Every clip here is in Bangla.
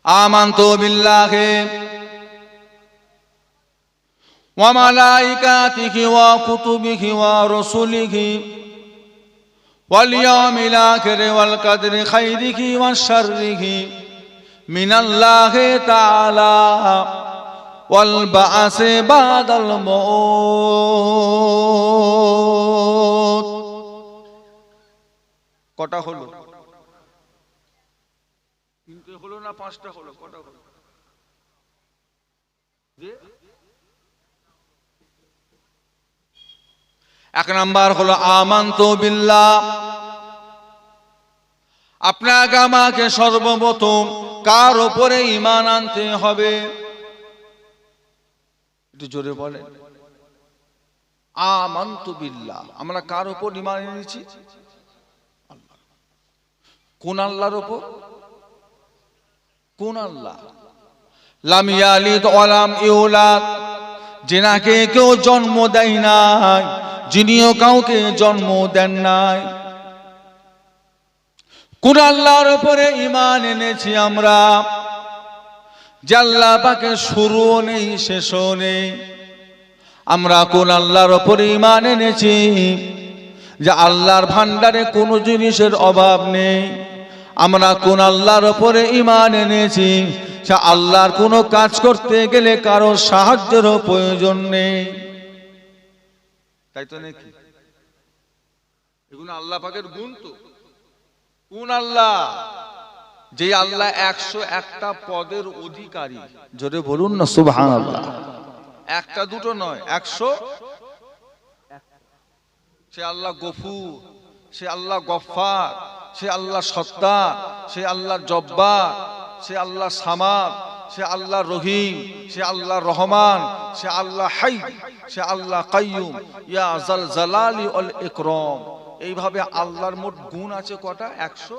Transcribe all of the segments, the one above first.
আমানতু বিল্লাহি ওয়া মালাইকাতিহি ওয়া কুতুবিহি ওয়া রাসূলিহি ওয়াল ইয়াউমিল আখির ওয়াল কদরি খাইরিহি ওয়া শাররিহি মিনাল্লাহি তাআলা ওয়াল বা'সি বাদাল মউত। কটা হলো? তিনটে হলো না পাঁচটা হলো? কটা হলো? এক নাম্বার হলো আমানতু বিল্লাহ। আপনাকে আমাকে সর্বপ্রথম কার উপরে ঈমান আনতে হবে? একটু জোরে বলেন। আমানতু বিল্লাহ, আমরা কার উপর ঈমান এনেছি? আল্লাহ। কোন আল্লাহর উপর? কোন আল্লাহ? লাম ইয়ালিদ ওয়া লাম ইউলাদ, যিনাকে কেউ জন্ম দেয় নাই, যিনিও কাউকে জন্ম দেন নাই। কোন আল্লাহর উপরে ঈমান এনেছি আমরা? যে আল্লাহ পাকের শুরুও নেই শেষও নেই। আমরা কোন আল্লাহর উপরে ঈমান এনেছি? যে আল্লাহর ভান্ডারে কোনো জিনিসের অভাব নেই। আমরা কোন আল্লাহর উপরে ঈমান এনেছি? যে আল্লাহর কোনো কাজ করতে গেলে কারো সাহায্যেরও প্রয়োজন নেই। তাই তো নাকি? এগুলো আল্লাহ পাকের গুণ। তো কোন আল্লাহ? যে আল্লাহ 101টা পদের অধিকারী। জোরে বলুন না সুবহানাল্লাহ। একটা দুটো নয়, 100। সে আল্লাহ গফুর, সে আল্লাহ গফফার, সে আল্লাহ সত্তার, সে আল্লাহ জব্বার, সে আল্লাহ সামাদ, সে আল্লাহ রহিম, সে আল্লাহ রহমান, সে আল্লাহ হাই, সে আল্লাহ কাইয়ুম, ইয়া জাল জালালি ওয়াল ইকরাম। এইভাবে আল্লাহর মোট গুণ আছে কটা? 100।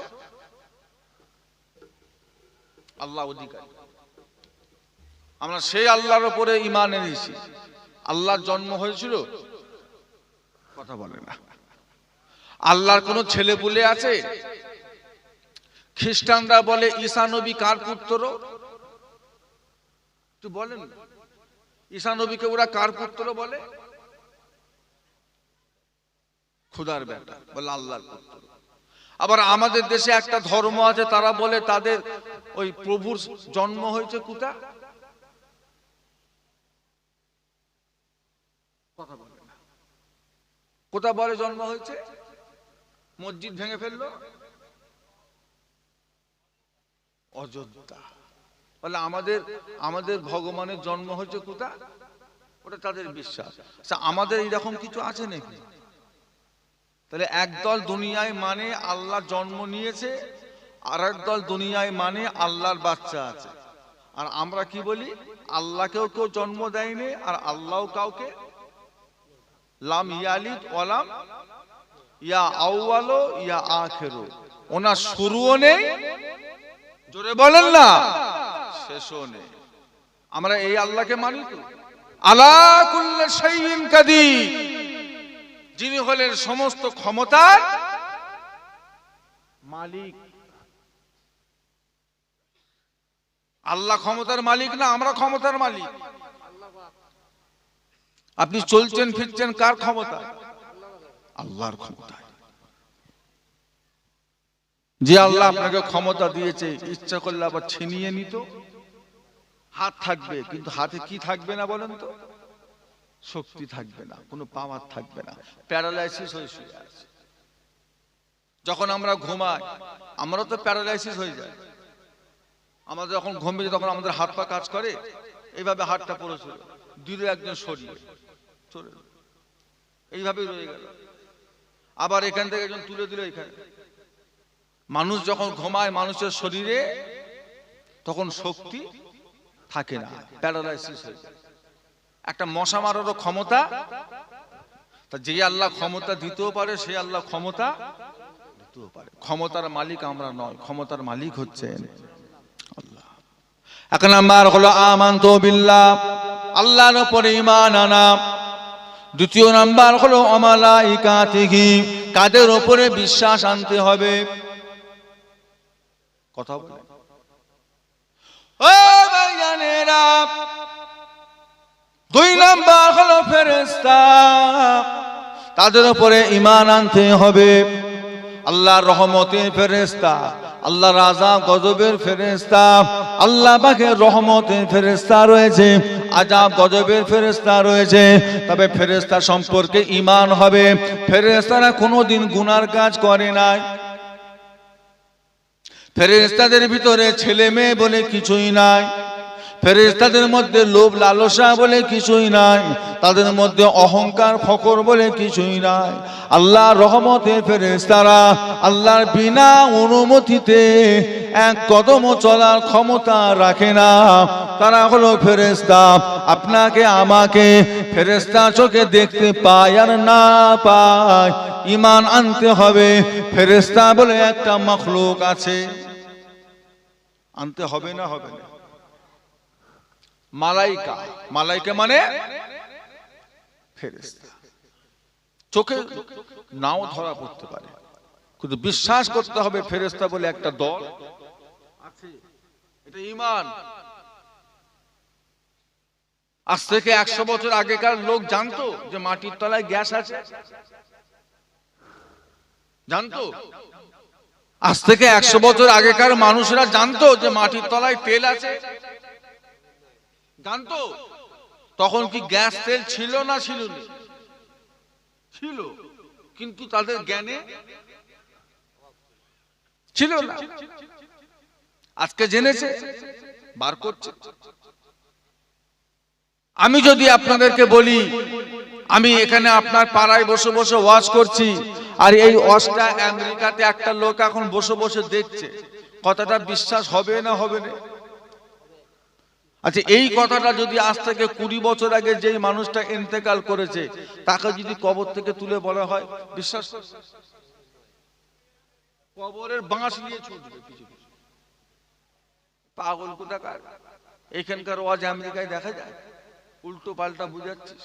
আল্লাহ অধিকারী। আমরা সেই আল্লাহর উপরে ঈমান এনেছি। আল্লাহর জন্ম হয়েছিল? কথা বলে না। আল্লাহর কোনো ছেলে পুলে আছে? খ্রিস্টানরা বলে ঈসা নবী কার পুত্র? একটু বলেন। ঈসা নবীকে ওরা কার পুত্র বলে? খোদার বেটা, বলে আল্লাহর পুত্র। আবার আমাদের দেশে একটা ধর্ম আছে, তারা বলে তাদের ওই প্রভুর জন্ম হয়েছে কোথায়? কথা বলে না। কোথায় বলে জন্ম হয়েছে? মসজিদ ভেঙে ফেললো অযোধ্যা। বলে আমাদের ভগবানের জন্ম হয়েছে কোথায়? ওটা তাদের বিশ্বাস। আমাদের এইরকম কিছু আছে নাকি? তাহলে একদল দুনিয়ায় মানে আল্লাহ জন্ম নিয়েছে, আর একদল দুনিয়ায় মানে আল্লাহর বাচ্চা আছে। আর আমরা কি বলি? আল্লাহকেও কেউ জন্ম দেয়নি, আর আল্লাহও কাউকে। লাম ইয়ালিদ ওয়া লাম ইয়া আউয়ালু ইয়া আখিরু, ওনার শুরুও নেই, জোরে বলেন না, শেষও নেই। আমরা এই আল্লাহকে মানি তো। আলা কুল্লি শাইইন কাদির, যিনি হলেন সমস্ত ক্ষমতার মালিক। আল্লাহ ক্ষমতার মালিক না, আমরা ক্ষমতার মালিক। আপনি চলছেন ফিরছেন কার ক্ষমতা? আল্লাহর ক্ষমতা। যে আল্লাহ আপনাকে ক্ষমতা দিয়েছে, ইচ্ছা করলে আবার ছিনিয়ে নিত। হাত থাকবে, কিন্তু হাতে কি থাকবে না বলেন তো? শক্তি থাকবে না, কোনো পাওয়ার থাকবে না, প্যারালাইসিস হয়ে শুয়ে আছে। যখন আমরা ঘুমাই, আমরা তো প্যারালাইসিস হয়ে যায়। আমাদের যখন ঘুম পেয়ে তখন আমাদের হাত পা কাজ করে, এইভাবে হাতটা পড়েছিল, দিল একজন সরিয়ে চলে, এইভাবে রয়ে গেল। আবার এখান থেকে একজন তুলে দিল এখানে। মানুষ যখন ঘুমায়, মানুষের শরীরে তখন শক্তি থাকে না, প্যারালাইসিস হয়ে যায়। একটা মশা মারারও ক্ষমতা, তা যে আল্লাহ ক্ষমতা দিতেও পারে, সে আল্লাহ ক্ষমতা দিতেও পারে। ক্ষমতার মালিক আমরা নয়, ক্ষমতার মালিক হচ্ছেন আল্লাহ। এক নাম্বার হলো আমানতু বিল্লাহ, আল্লাহর উপরে ঈমান আনা। দ্বিতীয় নাম্বার হলো মালাইকাতিহি, কাদের উপরে বিশ্বাস আনতে হবে? কথা বলে। দুই নাম্বার হলো ফেরেশতা, তাদের উপরে ঈমান আনতে হবে। আল্লাহর রহমতের ফেরেশতা, আল্লাহর আযাব গজবের ফেরেশতা, আল্লাহ পাকের রহমতের ফেরেশতা রয়েছে, আযাব গজবের ফেরেশতা রয়েছে। তবে ফেরেশতা সম্পর্কে ঈমান হবে। ফেরেশতারা কোনোদিন গুনার কাজ করে নাই। ফেরেশতাদের ভিতরে ছেলে মেয়ে বলে কিছুই নাই। ফেরেশতাদের মধ্যে লোভ লালসা বলে কিছুই নাই। তাদের মধ্যে অহংকার ফখর বলে কিছুই নাই। আল্লাহর রহমতের ফেরেশতারা আল্লাহর বিনা অনুমতিতে এক কদমও চলার ক্ষমতা রাখে না। তারা হলো ফেরেশতা। আপনাকে আমাকে ফেরেশতা চোখে দেখতে পায় আর না পায়, ঈমান আনতে হবে ফেরেশতা বলে একটা মাখলুক আছে। আনতে হবে না হবে না? মালাইকা, মালাইকা মানে ফেরেশতা। চোখে নাও ধরা পড়তে পারে, কিন্তু বিশ্বাস করতে হবে ফেরেশতা বলে একটা দল আছে। এটা ঈমান। আজ থেকে 100 বছর আগেকার লোক জানতো যে মাটির তলায় গ্যাস আছে? জানতো? আজ থেকে 100 বছর আগেকার মানুষরা জানতো যে মাটির তলায় তেল আছে? জানতো? তখন কি গ্যাস তেল ছিল না ছিল না? ছিল, কিন্তু তাদের জ্ঞানে ছিল না। আজকে জেনেছে, বার করছে। আমি যদি আপনাদেরকে বলি, আমি এখানে আপনার পাড়ায় বসে বসে ওয়াজ করছি, আর এই ওয়াজটা আমেরিকাতে একটা লোক এখন বসে বসে দেখছে, কথাটা বিশ্বাস হবে না হবে না? আচ্ছা, এই কথাটা যদি আজ থেকে 20 বছর আগে যেই মানুষটা ইন্তেকাল করেছে তাকে যদি কবর থেকে তুলে বলা হয়, বিশ্বাস? কবরের বাঁশ নিয়ে ছুটবে পাগল কোথাকার। এখানকার ওয়াজ আমেরিকায় দেখা যায়, উল্টো পাল্টা বুঝাচ্ছিস।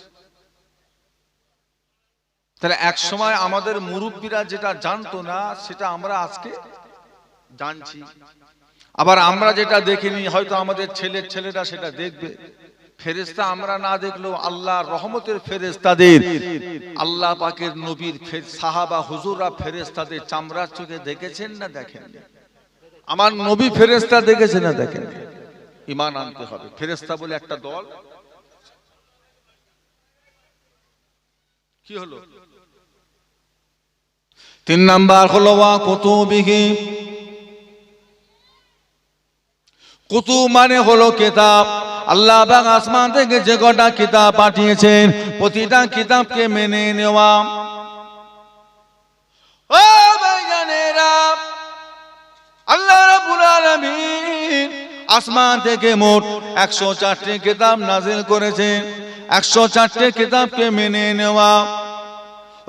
তাহলে এক সময় আমাদের মুরব্বীরা যেটা জানতো না সেটা আমরা আজকে জানছি। আবার আমরা যেটা দেখিনি হয়তো আমাদের ছেলেরা সেটা দেখবে। ফেরেশতা আমরা না দেখলেও আল্লাহর রহমতের ফেরেশতাদের, আল্লাহ পাকের নবীর সাহাবা হুজুররা ফেরেশতাদের চামড়ার চোখে দেখেছেন না দেখেন? আমার নবী ফেরেশতা দেখেছেন না দেখেন? ঈমান আনতে হবে ফেরেশতা বলে একটা দল। কি হলো? 3 নাম্বার হলো ওয়া কুতুবিহি। কুতুব মানে হলো কিতাব। আল্লাহ পাক আসমান থেকে যে কটা কিতাব পাঠিয়েছেন প্রতিটা কিতাবকে মেনে নেওয়া। ও ভাইজানেরা, আল্লাহ রাব্বুল আলামিন আসমান থেকে মোট 104টি কিতাব নাযিল করেছেন। 104টি কিতাবকে মেনে নেওয়া।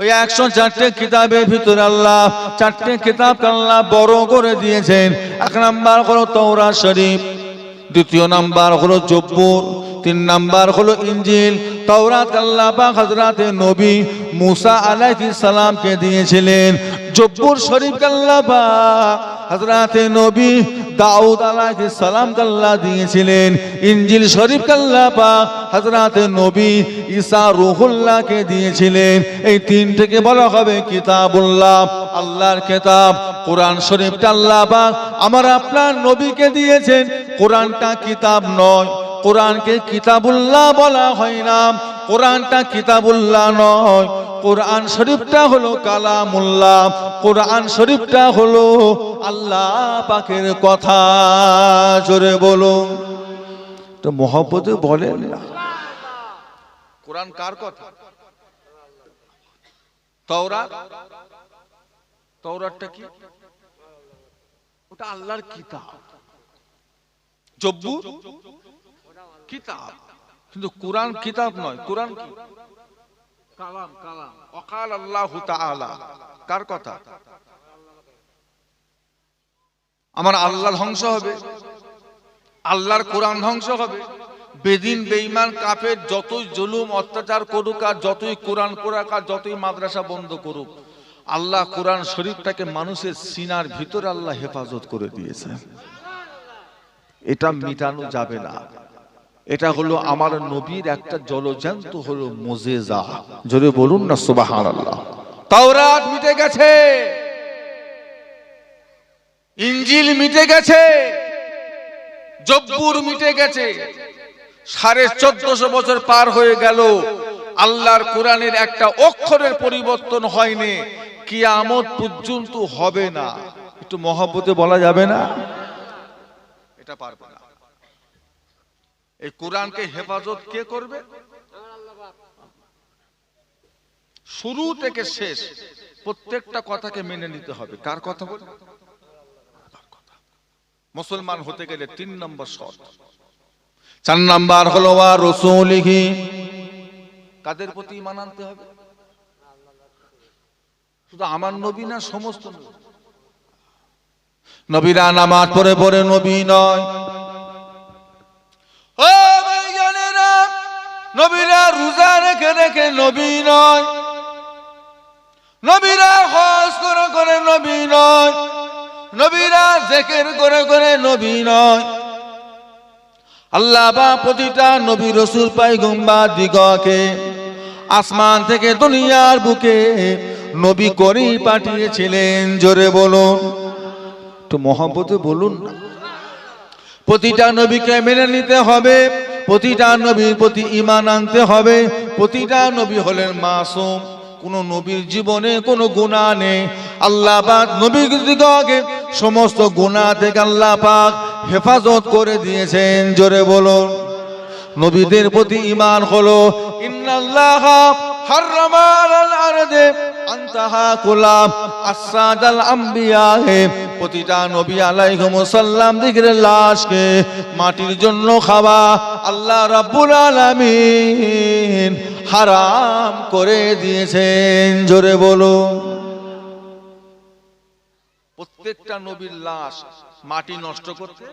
ওই 104টি কিতাবের ভিতরে আল্লাহ 4টি কিতাবকে আল্লাহ বড় করে দিয়েছেন। 1 নাম্বার হলো তাওরাত শরীফ, 2 নাম্বার হলো জব্বুর, 3 নাম্বার হলো ইনজিল। তাওরাত আল্লাহ পাক হযরতে নবী মুসা আলাইহিস সালামকে দিয়েছিলেন। জব্বুর শরীফ আল্লাহ পাক হযরতে নবী দাউদ আলাইহিস সালামকে আল্লাহ দিয়েছিলেন। ইনজিল শরীফ আল্লাহ পাক হযরতে নবী ঈসা রূহুল্লাহকে দিয়েছিলেন। এই তিনটাকে বলা হবে কিতাবুল্লাহ, আল্লাহর কিতাব। কোরআন শরীফটা আল্লাহ পাক আমার আপনার নবীকে দিয়েছেন। কোরআনটা কিতাব নয়, কোরআনকে কিতাবুল্লাহ বলা হয় না। কোরআনটা কিতাবুল্লাহ নয়, কোরআন শরীফটা হলো কালামুল্লাহ। কোরআন শরীফটা হলো আল্লাহ পাকের কথা। জোরে বলো তো, মহব্বতে বলেন না। কোরআন কার কথা? তাওরাত, তাওরাতটা কি? ওটা আল্লাহর কিতাব। জব্বুর কিতাব, কিন্তু কোরআন কিতাব নয়। কোরআন কি? কালাম। কালাম ওয়াকাল আল্লাহু তাআলা, কার কথা? আমার আল্লাহ ধ্বংস হবে, আল্লাহর কোরআন ধ্বংস হবে। বেদিন বেঈমান কাফের যতই জুলুম অত্যাচার করুক আর যতই কোরআন পড়াক আর যতই মাদ্রাসা বন্ধ করুক, আল্লাহ কোরআন শরীফটাকে মানুষের সিনার ভিতরে আল্লাহ হেফাজত করে দিয়েছে। এটা মিটানো যাবে না, এটা হলো আমার নবীর একটা জলজ্যান্ত হলো মুজিজা। জোরে বলুন না সুবহানাল্লাহ। তাওরাত মিটে গেছে, ইনজিল মিটে গেছে, জব্বুর মিটে গেছে, 1450 বছর পার হয়ে গেল, আল্লাহর কোরআনের একটা অক্ষরের পরিবর্তন হয়নি, কিয়ামত পর্যন্ত হবে না। একটু মহব্বতে বলা যাবে না? এটা পারবে না। এই কোরআনকে হেফাজত কে করবে? শুরু থেকে শেষ প্রত্যেকটা কথাকে মেনে নিতে হবে। কার কথা বল? মুসলমান হতে গেলে 3 নম্বর শর্ত। 4 নম্বর হলো ওয়া রাসূলিহি, কাদের প্রতি ঈমান আনতে হবে? শুধু আমার নবী না, সমস্ত নবী। নবীরা নামাজ পড়ে পড়ে নবী নয়। ও ভাইজানেরা, নবীরা রোজা রেখে রেখে নবী নয়, নবীরা হজ করে করে নবী নয়, নবীরা জিকির করে করে নবী নয়। আল্লাহ পাক প্রতিটা নবী রাসূল পয়গম্বর দিগকে আসমান থেকে দুনিয়ার বুকে নবী করে পাঠিয়েছিলেন। জোরে বলুন, তো মহব্বতে বলুন না। প্রতিটা নবীকে মেনে নিতে হবে, প্রতিটা নবীর প্রতি ঈমান আনতে হবে। প্রতিটা নবী হলেন মাসুম, কোন নবীর জীবনে কোনো গুনাহ নেই। আল্লাহ পাক নবীকে সমস্ত গুনাহ থেকে আল্লাহ পাক হেফাজত করে দিয়েছেন। জোরে বলুন। নবীদের প্রতি ঈমান হলো ইন্নাল্লাহা হাররামা আলাল আরদে আনতাহা কুলাম আসাদাল আম্বিয়া। প্রতিটা নবী আলাইহিমুস সালাম দিগের লাশকে মাটির জন্য খাওয়া আল্লাহ রাব্বুল আলামিন হারাম করে দিয়েছেন। জোরে বলো। প্রত্যেকটা নবীর লাশ মাটি নষ্ট করতে,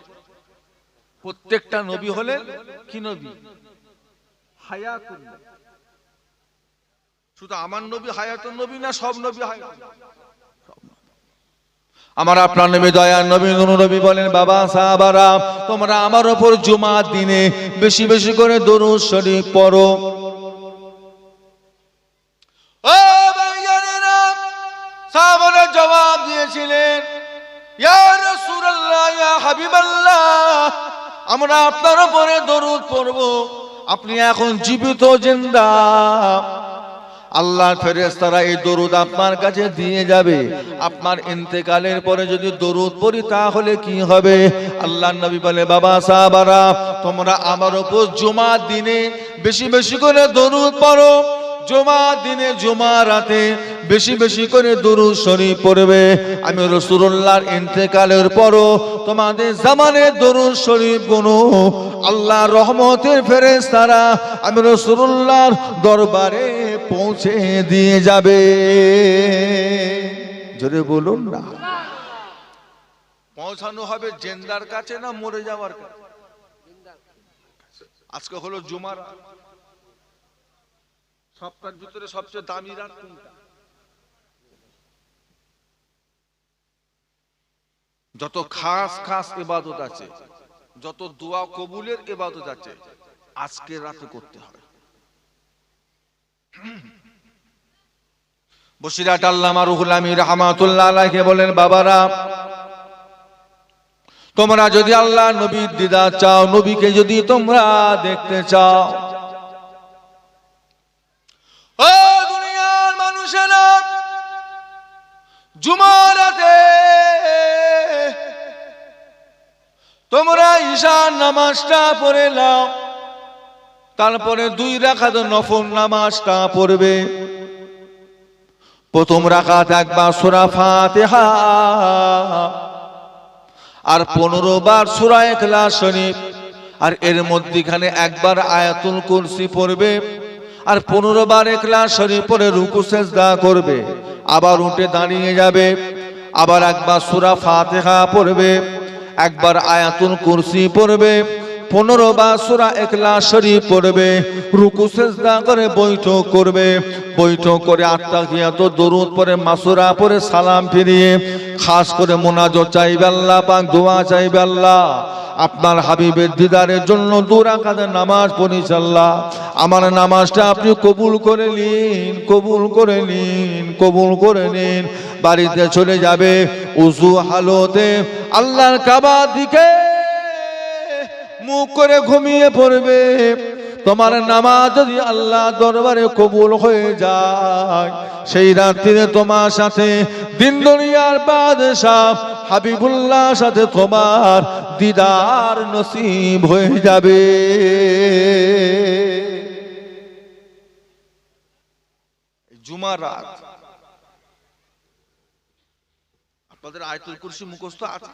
প্রত্যেকটা নবী হলেন কি নবী? হায়াতুন। শুধু আমার নবী হায়াতুন নবী না, সব নবী হায়াতুন। আমার আপনার নবী দয়ার নবী নবী বলেন, বাবা সাহাবারা, তোমরা আমার উপর জুমার দিনে বেশি বেশি করে দরুদ শরীফ পড়ো। ও ভাইজানেরা, সাহাবারা জবাব দিয়েছিলেন, ইয়া রাসূলুল্লাহ, ইয়া হাবিবাল্লাহ, আমরা আপনার উপরে দরুদ পড়ব, আপনি এখন জীবিত জিন্দা। আল্লাহর ফেরেশতারা এই দরুদ আপনার কাছে দিয়ে যাবে। আপনার ইন্তেকালের পরে যদি দরুদ পড়ি তাহলে কি হবে? আল্লাহর নবী বলে, বাবা সাহাবারা, তোমরা আমার উপর জুমার দিনে বেশি বেশি করে দরুদ পড়ো। জুমার দিনে জুমা রাতে বেশি বেশি করে দরুদ শরীফ পড়বে। আমি রাসূলুল্লাহর ইন্তেকালের পরও তোমাদের জামানে দরুদ শরীফ গুনো আল্লাহর রহমতের ফেরেশতারা আমি রাসূলুল্লাহর দরবারে পৌঁছে দিয়ে যাবে। জোরে বলুন না। পৌঁছানো হবে জিন্দার কাছে না মরে যাওয়ার কাছে? আজকে হলো জুমার, সপ্তাহের ভিতরে সবচেয়ে দামি রাত কোনটা? যত খাস খাস ইবাদত আছে, যত দোয়া কবুলের ইবাদত আছে, আজকে রাতে করতে হবে। বসিরাট আল্লামা রুহুল আমিন রাহমাতুল্লাহ আলাইহি বলেন, বাবারা, তোমরা যদি আল্লাহ নবীর দিদার চাও, নবীকে যদি তোমরা দেখতে চাও, ও দুনিয়ার মানুষেরা, জুমার রাতে তোমরা ঈশার নামাজটা পড়ে নাও, তারপরে 2 রাকাত নফল নামাজটা পড়বে। প্রথম রাকাত একবার সূরা ফাতিহা আর 15 বার সূরা ইখলাস শরীফ, আর এর মধ্যখানে একবার আয়াতুল কুরসি পড়বে, আর 15 বার ইখলাস শরীফ পড়ে রুকু সিজদা করবে, আবার উঠে দাঁড়িয়ে যাবে, আবার একবার সূরা ফাতিহা পড়বে, একবার আয়াতুল কুরসি পড়বে, 15 বার সূরা ইখলাস শরীফ পড়বে, রুকু সিজদা করে বৈঠক করবে, বৈঠক করে আত্তাহিয়াত দরুদ পড়ে মাসুরা পড়ে সালাম ফিরিয়ে খাস করে মুনাজাত চাইবে আল্লাহ পাক, দোয়া চাইবে, আল্লাহ আপনার হাবিবের দিদারের জন্য 2 রাকাত নামাজ পড়ি আল্লাহ আমার নামাজটা আপনি কবুল করে নিন, কবুল করে নিন, কবুল করে নিন। বাড়িতে চলে যাবে উযু হালতে আল্লাহর কাবার দিকে মুখ করে ঘুমিয়ে পড়বে। তোমার নামাজ যদি আল্লাহ দরবারে কবুল হয়ে যায়, সেই রাত্রিতে তোমার সাথে দিন দুনিয়ার বাদশাহ হাবিবুল্লাহর সাথে তোমার দিদার নসিব হয়ে যাবে। জুমার রাত আপনাদের আয়াতুল কুরসি মুখস্থ আছে?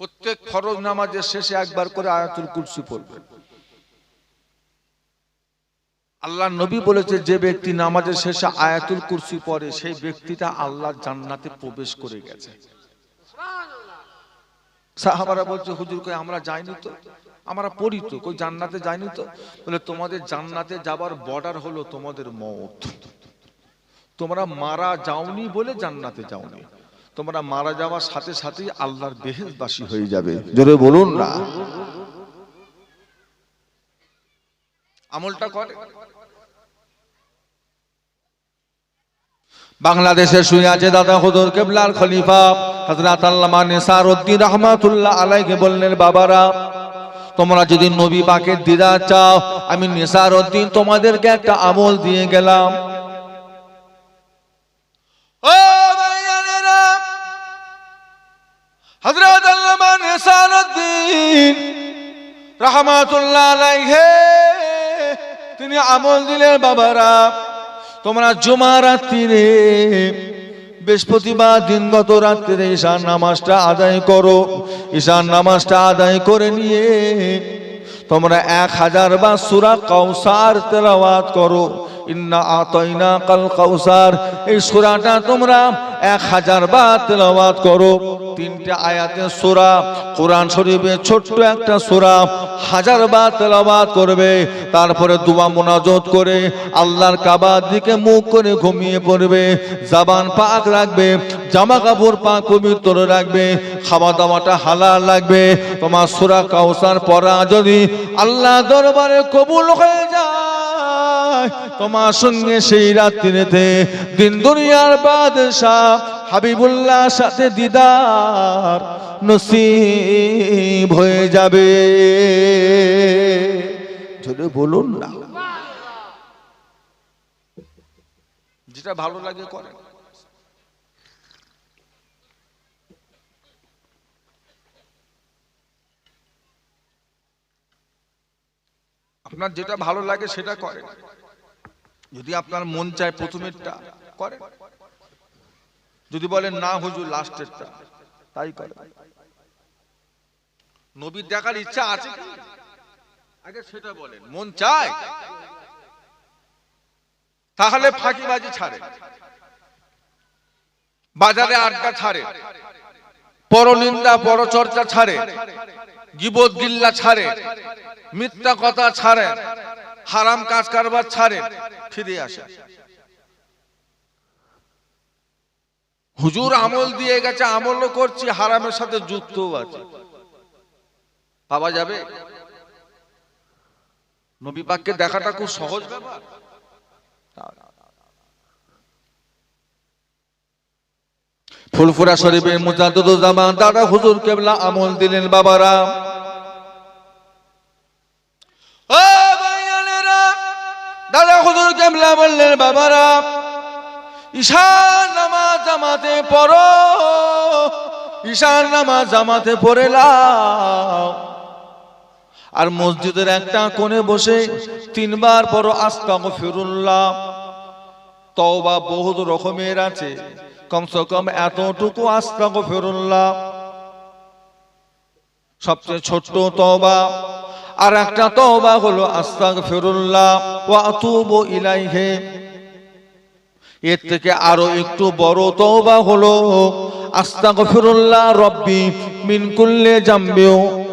প্রত্যেক ফরজ নামাজের শেষে একবার করে আয়াতুল কুরসি পড়বেন। আল্লাহ নবী বলেছে যে ব্যক্তি নামাজের শেষে আয়াতুল কুরসি পড়ে সেই ব্যক্তিটা আল্লাহর জান্নাতে প্রবেশ করে গেছে। সাহাবারা বলছে হুজুর কই আমরা যাইনি তো, আমরা পড়ি তো, কই জান্নাতে যাইনি তো। বলে তোমাদের জান্নাতে যাবার বর্ডার হলো তোমাদের মওত। তোমরা মারা যাওনি বলে জান্নাতে যাওনি, তোমরা মারা যাওয়ার সাথে সাথেই আল্লাহর বেহেশতবাসী হয়ে যাবে। জোরে বলুন না। আমলটা করে। বাংলাদেশে শুয়ে আছে দাদা হুজুর কিবলার খলিফা হযরত আল্লামা নিসারউদ্দিন রাহমাতুল্লাহ আলাইহি বললেন, বাবারা তোমরা যদি নবী পাকের দিদার চাও, আমি নিসারউদ্দিন তোমাদেরকে একটা আমল দিয়ে গেলাম। ও ভাইয়ানেরা, হযরত আল্লামা নিসারউদ্দিন রাহমাতুল্লাহ আলাইহি তিনি আমল দিলেন, বাবারা তোমরা জুমা রাত্রিরে বৃহস্পতিবার দিনগত রাত্রিরে ঈশার নামাজটা আদায় করো। ঈশার নামাজটা আদায় করে নিয়ে তোমরা 1000 বার সূরা কাউসার তেলাওয়াত করো। ইন্না আতাইনাকাল কাউসার, এই সূরাটা তোমরা 1000 বার তেলাওয়াত করো। 3টে আয়াতের সূরা, কোরআন শরীফের ছোট্ট একটা সূরা 1000 বার তেলাওয়াত করবে। তারপরে দুয়া মুনাজাত করে আল্লাহর কাবার দিকে মুখ করে ঘুমিয়ে পড়বে। জবান পাক রাখবে, জামা কাপড় পাক পবিত্র রাখবে, খাওয়া দাওয়াটা হালাল লাগবে। তোমার সূরা কাউসার পড়া যদি আল্লাহ দরবারে কবুল হয়ে যায়, তোমার সঙ্গে সেই রাত্রিতে দিন দুনিয়ার বাদশাহ হাবিবুল্লাহর সাথে দিদার নসিব হয়ে যাবে। যদি বলুন না, যেটা ভালো লাগে করেন। আপনার যেটা ভালো লাগে সেটা করেন। যদি আপনার মন চায় প্রথমেরটা করেন, যদি বলেন না হুজুর লাস্টেরটা, তাই করেন। নবীর দেখার ইচ্ছা আছে কি আগে সেটা বলেন। মন চায় তাহলে ফাঁকিবাজি ছাড়ে, বাজারে আড্ডা ছাড়ে, পরনিন্দা পরচর্চা ছাড়ে, গীবত গিল্লা ছাড়ে, মিথ্যা কথা ছাড়ে, হারাম কাজ কারবার ছাড়ে, ফিরে আসে। হুজুর আমল দিয়ে গেছে, আমলও করছি, হারামের সাথে যুক্তও আছে, পাওয়া যাবে? নবী পাককে দেখাটা খুব সহজ ব্যাপার। ফুলফুরা শরীফের মুজাদ্দিদুজ্জামান দাদা হুজুর কেবলা আমল দিলেন, বাবারা ও ভাইয়ানেরা, দাদা হুজুর কেবলা বললেন, বাবারা ঈশার নামাজ জামাতে পড়ো, ঈশার নামাজ জামাতে পড়ে নাও। আর মসজিদের একটা কোণে বসে 3 বার পড়ো আস্তাগফিরুল্লাহ। তওবা বহুত রকমের আছে, কমসে কম এতটুকু আস্তাগফিরুল্লাহ সবচেয়ে ছোট্ট তওবা। আর একটা তওবা হলো আস্তাগফিরুল্লাহ ওয়া আতুবু ইলাইহি। এর থেকে আরো একটু বড় তওবা হলো আস্তাগফিরুল্লাহ রব্বি মিন কুল্লি জামবি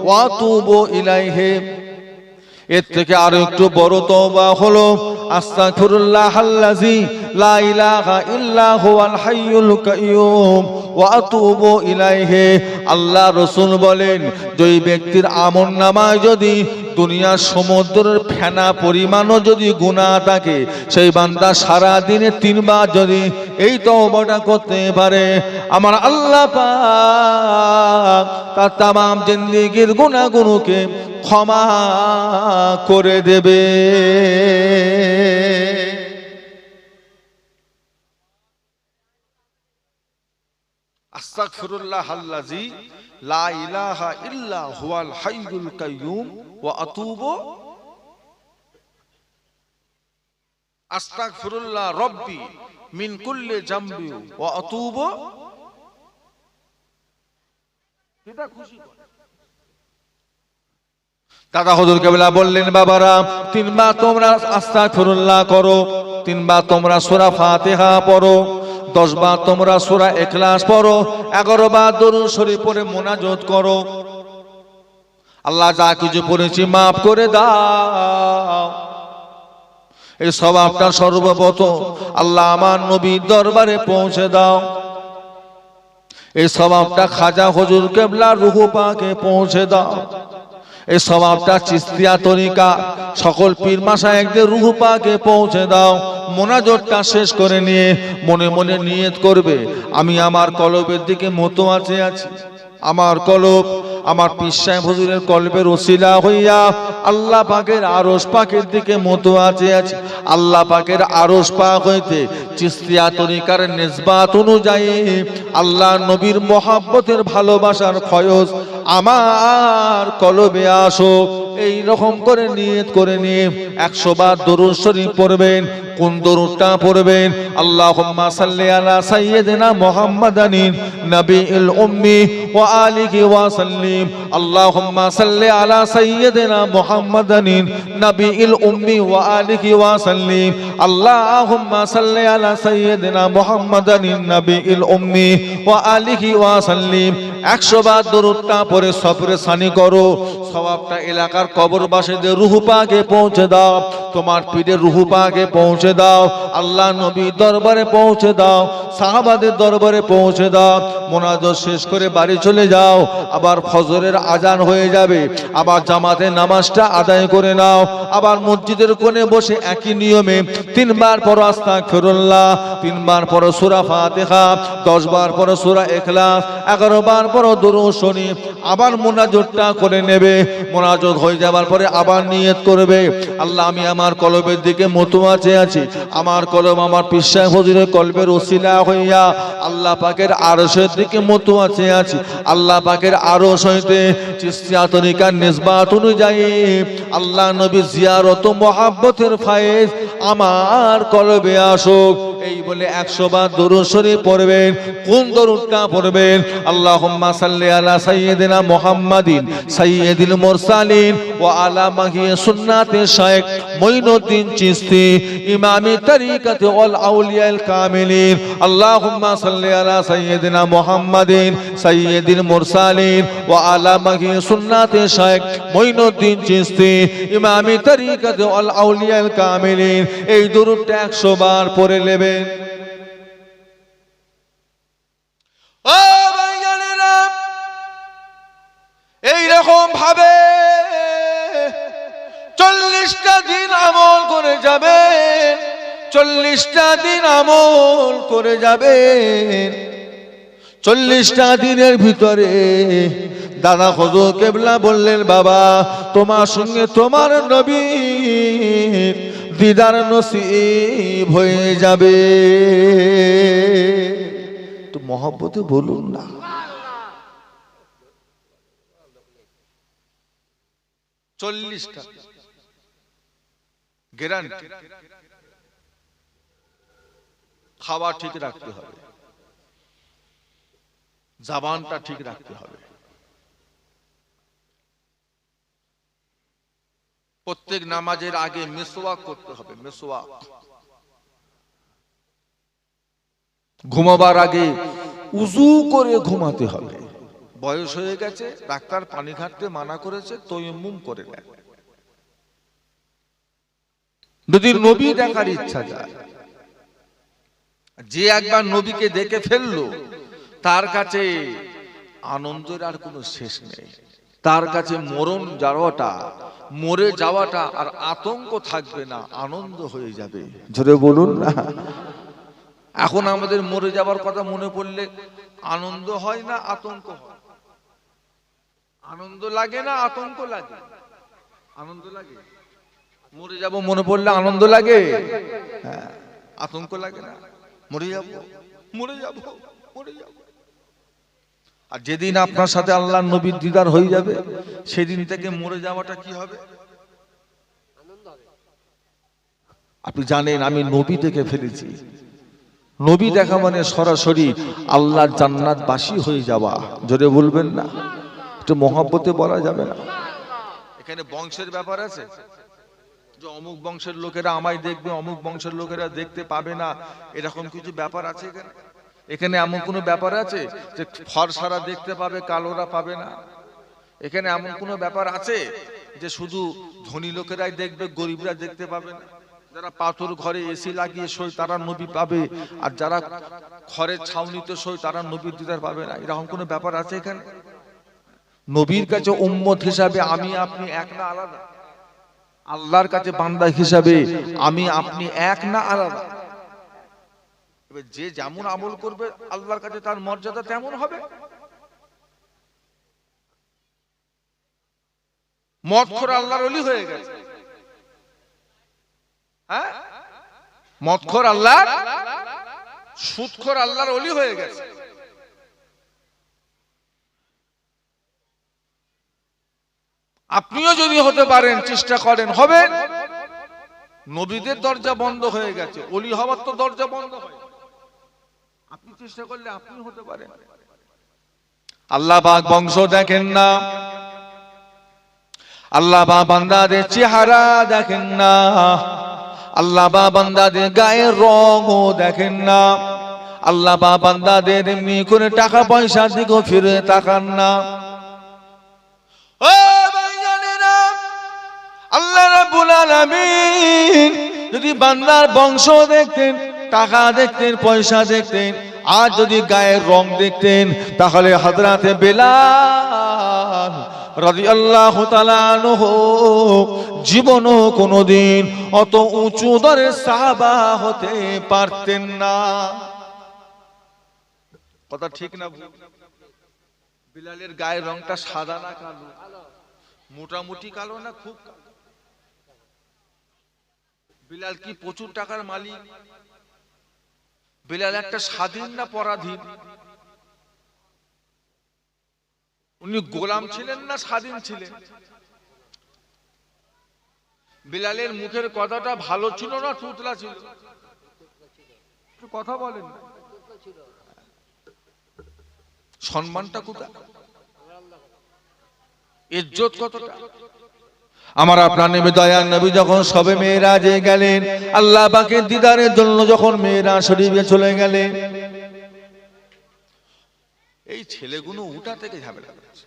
ওয়া আতুবু ইলাইহি। এর থেকে আরো একটু বড় তওবা হলো আস্তাগফিরুল্লাহ আল্লাযী লা ইলাহা ইল্লা হুয়াল হাইয়ুল কাইয়ুম ওয়া আতুবু ইলাইহি। আল্লাহ রাসূল বলেন, যেই ব্যক্তির আমলনামায় যদি দুনিয়ার সমুদ্রের ফেনা পরিমাণও যদি গুনাহ থাকে, সেই বান্দা সারা দিনে 3 বার যদি এই তওবাটা করতে পারে, আমার আল্লাহ পাক তার তামাম জিন্দেগির গুনাহগুলোকে ক্ষমা করে দেবে। আস্তাগফিরুল্লাহ আল্লাযী লা ইলাহা ইল্লা হুয়াল হাইয়ুল কাইয়ুম ওয়া আতুবু আস্তাগফিরুল্লাহ রাব্বি মিন কুল্লি জামবি ওয়া আতুবু। এটা খুশি দাদা হুজুর কেবলা বললেন, বাবারা 3 বার তোমরা আস্তাগফিরুল্লাহ করো, 3 বার তোমরা সূরা ফাতিহা পড়ো, 10 বার তোমরা সূরা ইখলাস পড়ো, 11 বার দরুদ শরীফ পড়ে মুনাজাত করো। আল্লাহ যা কিছু পড়েছি মাফ করে দাও। এই সওয়াবটা সর্বপ্রথম আল্লাহ আমার নবীর দরবারে পৌঁছে দাও। এই সওয়াবটা খাজা হুজুর কেবলার রূহ পাকে পৌঁছে দাও। এই সওয়াবটা চিশতিয়া তরিকা সকল পীর মাশায়েখদের রূহ পাকে পৌঁছে দাও। মুনাজাতটা শেষ করে নিয়ে মনে মনে নিয়ত করবে, আমি আমার কলবের দিকে মতোয়াচে আছি। আমার কলব আমার পীর সাহেব হুজুরের কলবের ওসিলা হইয়া আল্লাহ পাকের আরশ পাকের দিকে মতোয়াচে আছে। আল্লাহ পাকের আরশ পাক হইতে চিশতিয়া তরিকার নিসবাত অনুযায়ী আল্লাহ নবীর মহব্বতের ভালোবাসার ফয়জ আমার কলবে আসুক। এই রকম করে নিয়ত করে নিয়ে 100 বার দরুদ শরীফ পড়বেন। কোন দরুদটা পড়বেন? আল্লাহুম্মা সাল্লি আলা সাইয়্যিদিনা মুহাম্মাদানিন নাবিয়িল উম্মি ওয়া আলিহি ওয়া সাল্লিম। আল্লাহুম্মা সাল্লি আলা সাইয়্যিদিনা মুহাম্মাদানিন নাবিয়িল উম্মি ওয়া আলিহি ওয়া সাল্লিম। আল্লাহুম্মা সাল্লি আলা সাইয়্যিদিনা মুহাম্মাদানিন নাবিয়িল উম্মি ওয়া আলিহি ওয়া সাল্লিম। 100 বার দরুদটা পড়ে সফরে সানি করো। সওয়াবটা এলাকার কবরবাসীদের রূহ পাকে পৌঁছে দাও, তোমার পীরের রূহ পাকে পৌঁছে দাও, আল্লাহ নবীর দরবারে পৌঁছে দাও, সাহাবাদের দরবারে পৌঁছে দাও। মুনাজাত শেষ করে বাড়ি চলে যাও। আবার ফজরের আজান হয়ে যাবে, আবার জামাতের নামাজটা আদায় করে নাও। আবার মসজিদের কোণে বসে একই নিয়মে 3 বার পড়ো আস্তাগফিরুল্লাহ, 3 বার পড়ো সূরা ফাতিহা, 10 বার পড়ো সূরা ইখলাস, 11 বার পড়ো দরুদ শরীফ। আবার মুনাজাতটা করে নেবে। মুনাজাত হয়ে যাবার পরে আবার নিয়ত করবে, আল্লাহ আমি আমার কলবের দিকে মতোয়াচে আছি। আমার কলব আমার পীর সাহেব হুজুরের কলবের ওসিলা হইয়া আল্লাহ পাকের আরশের দিকে মতোয়াচে আছি। আল্লাহ পাকের আরশ হইতে চিশতিয়া তরিকার নিসবাত অনুযায়ী আল্লাহ নবী জিয়ারত ও মহব্বতের ফায়েজ আমার কলবে আসুক। এই বলে 100 বার দরুদ শরীফ পড়বেন। কোন দরুদটা পড়বেন? আল্লাহুম্মা সাল্লি আলা সাইয়্যিদিনা মুহাম্মাদিন সাইয়্যিদিল মুরসালিন ওয়া আলা মাহি সুন্নাতে শাইখ মুঈনুদ্দিন চিশতি ইমামি তরিকাতে ওয়াল আউলিয়াল কামিলিন। আল্লাহুম্মা সাল্লি আলা সাইয়্যিদিনা মুহাম্মাদিন সাইয়্যিদিল মুরসালিন ওয়া আলা মাহি সুন্নাতে শাইখ মুঈনুদ্দিন চিশতি ইমামি তরিকাতে ওয়াল আউলিয়াল কামিলিন। এই দরুদটা 100 বার পড়ে নেবেন। ও ভাইজানেরা, এইরকম ভাবে 40টা দিন আমল করে যাবেন, 40টা দিন আমল করে যাবেন। 40টা দিনের ভিতরে দাদা হুজুর কেবলা বললেন, বাবা তোমার সঙ্গে তোমার নবীর দিদার নসিব হয়ে যাবে। তো মহব্বতে বলুন না। 40টা গ্যারান্টি। খাওয়া ঠিক রাখতে হবে, জবানটা ঠিক রাখতে হবে, প্রত্যেক নামাজের আগে মিসওয়াক করতে হবে। মিসওয়াক ঘুমাবার আগে উযু করে ঘুমাতে হবে। বয়স হয়ে গেছে, ডাক্তার পানি ঘাটতে মানা করেছে, তায়াম্মুম করে নেন। যদি নবী দেখার ইচ্ছা যায় যে একবার নবীকে দেখে ফেললো তার কাছে আনন্দের আর কোনো শেষ নেই। তার কাছে মরে যাওয়াটা আর আতঙ্ক থাকবে না, আনন্দ হয়ে যাবে। জোরে বলুন না। এখন আমাদের মরে যাওয়ার কথা মনে পড়লে আনন্দ হয় না আতঙ্ক হয়? আনন্দ লাগে না আতঙ্ক লাগে? আনন্দ লাগে। মরে যাব মনে পড়লে আনন্দ লাগে, হ্যাঁ, আতঙ্ক লাগে না? মরে যাব মরে যাব মরে যাব। আর যেদিন আপনার সাথে আল্লাহর নবীর দিদার হয়ে যাবে সেদিন থেকে মরে যাওয়াটা কি হবে? আপনি জানেন আমি নবী দেখে ফেলেছি। নবী দেখা মানে সরাসরি আল্লাহর জান্নাত বাসী হয়ে যাওয়া। জোরে বলবেন না? একটু মহব্বতে বলা যাবে না? এখানে বংশের ব্যাপার আছে যে অমুক বংশের লোকেরা আমায় দেখবে, অমুক বংশের লোকেরা দেখতে পাবে না, এরকম কিছু ব্যাপার আছে এখানে? এখানে এমন কোনো ব্যাপার আছে যে ফর্সারা দেখতে পাবে কালোরা পাবে না? এখানে এমন কোনো ব্যাপার আছে যে শুধু ধনী লোকেরাই দেখবে গরিবরা দেখতে পাবে না? যারা পাথর ঘরে এসি লাগিয়ে শোয় তারা নবী পাবে, আর যারা ঘরের ছাউনিতে শোয় তারা নবীর দিদার পাবে না? এরকম কোনো ব্যাপার আছে এখানে? নবীর কাছে উম্মত হিসাবে আমি আপনি এক না আলাদা? আল্লাহর কাছে বান্দা হিসাবে আমি আপনি এক না আলাদা? এবার যে যেমন আমল করবে আল্লাহর কাছে তার মর্যাদা তেমন হবে। মদখোর আল্লাহর ওলি হয়ে গেছে, হ্যাঁ, মদখোর আল্লাহর, সুদখোর আল্লাহর ওলি হয়ে গেছে। আপনিও যদি হতে পারেন, চেষ্টা করেন, হবেন। নবীদের দরজা বন্ধ হয়ে গেছে, ওলি হওয়ার তো দরজা বন্ধ হয়। আপনি চেষ্টা করলে আপনি হতে পারেন। আল্লাহ পাক বংশ দেখেন না, আল্লাহ পাক বান্দাদের চেহারা দেখেন না, আল্লাহ পাক বান্দাদের গায়ের রঙও দেখেন না, আল্লাহ পাক বান্দাদের এমনি করে টাকা পয়সা দিকেও ফিরে তাকান না। ও ভাইজানেরা, আল্লাহ রাব্বুল আলামিন যদি বান্দার বংশ দেখতেন, টাকা দেখতেন, পয়সা দেখতেন, আর যদি গায়ের রং দেখতেন, তাহলে হযরতে বেলাল রাদিয়াল্লাহু তাআলা আনহু জীবনও কোনোদিন অত উঁচু দরের সাহাবা হতে পারতেন না। কথা ঠিক না? বিলালের গায়ের রংটা সাদা না কালো? মোটামুটি কালো না খুব কালো? বিলাল কি প্রচুর টাকার মালিক? বিলাল একটা স্বাধীন না পরাধীন? উনি গোলাম ছিলেন না স্বাধীন ছিলেন? বিলালের মুখের কথাটা ভালো ছিল না তুতলা ছিল? কথা বলেন না। সম্মানটা কোথায়? ইজ্জত কতটা? আমার আপনার নবী দয়ার নবী যখন সবে মেরাজে গেলেন, আল্লাহ পাকের দিদারের জন্য যখন মেরাজ শরীফে চলে গেলেন, এই ছেলেগুলো উঠা থেকে ঝামেলা করছে,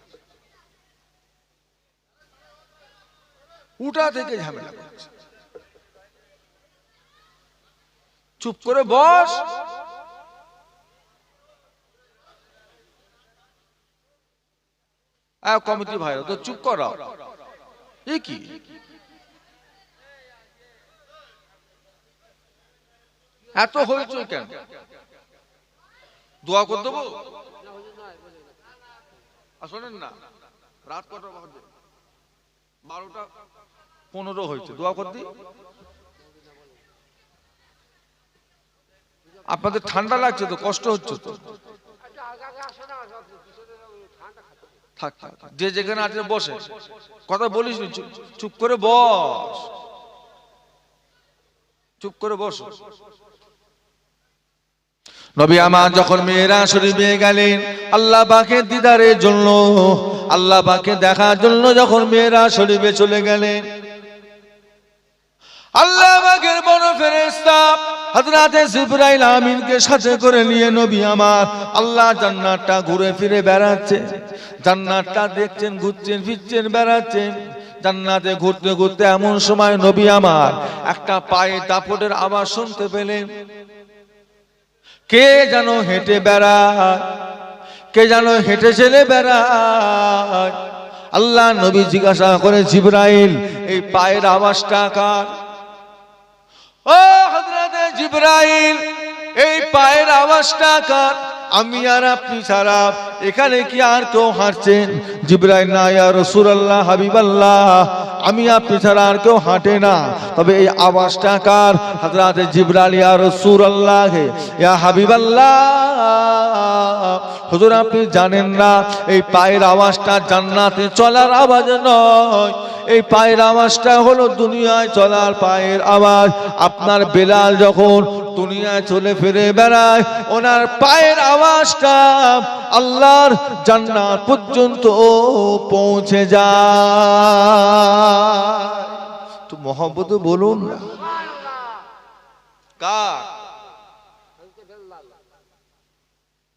উঠা থেকে ঝামেলা করছে। চুপ করে বস। কমিটি ভাইরা তো চুপ করাও। এ কি? এত হইচই কেন? দোয়া করে দেবো? শোনেন না, রাত কটা বাজে? 12:15 হয়েছে। দোয়া করে দিই। আপনাদের ঠান্ডা লাগছে তো, কষ্ট হচ্ছে তো? থাক, যে যেখানে আছে বসে, কথা বলিস নি, চুপ করে বস, চুপ করে বস। নবী আমার যখন মেরাজ শরীফে গেলেন আল্লাহ পাকের দিদারের জন্য, আল্লাহ পাকে দেখার জন্য যখন মেরাজ শরীফে চলে গেলেন, আল্লাহ পাকের বড় ফেরেশতা হযরতে জিবরাইল আমিনকে সাথে করে নিয়ে নবী আমার আল্লাহ জান্নাতটা ঘুরে ফিরে বেড়াচ্ছে, জান্নাতটা দেখছেন, ঘুরছেন, ফিরছেন, বেড়াচ্ছেন। জান্নাতে ঘুরতে ঘুরতে এমন সময় নবী আমার একটা পায়ে দাপটের আওয়াজ শুনতে পেলেন। কে যেন হেঁটে বেড়ায়, কে যেন হেঁটে চলে বেড়ায়। আল্লাহ নবী জিজ্ঞাসা করে, জিবরাইল এই পায়ের আওয়াজটা কার? ও হযরতে জিবরাইল, এই পায়ের আওয়াজটা কার? আমি আর আপনি ছাড়া এখানে কি আর কেউ হাঁটছেন? জিবরাইল, না ইয়া রাসূলুল্লাহ, হাবিবাল্লাহ, আমি আপনি ছাড়া আর কেউ হাঁটে না, তবে এই আওয়াজটা কার? হযরতে জিবরাইল, ইয়া রাসূলুল্লাহ, ইয়া হাবিবাল্লাহ, হুজুর আপনি জানেন না এই পায়ের আওয়াজটা জান্নাতে চলার আওয়াজ নয়, এই পায়ের আওয়াজটা হলো দুনিয়ায় চলার পায়ের আওয়াজ। আপনার বেলাল যখন দুনিয়ায় চলে ফিরে বেড়ায়, ওনার পায়ের আওয়াজটা আল্লাহর জান্নাত পর্যন্ত পৌঁছে যায়। তো মহব্বত বলুন না কার?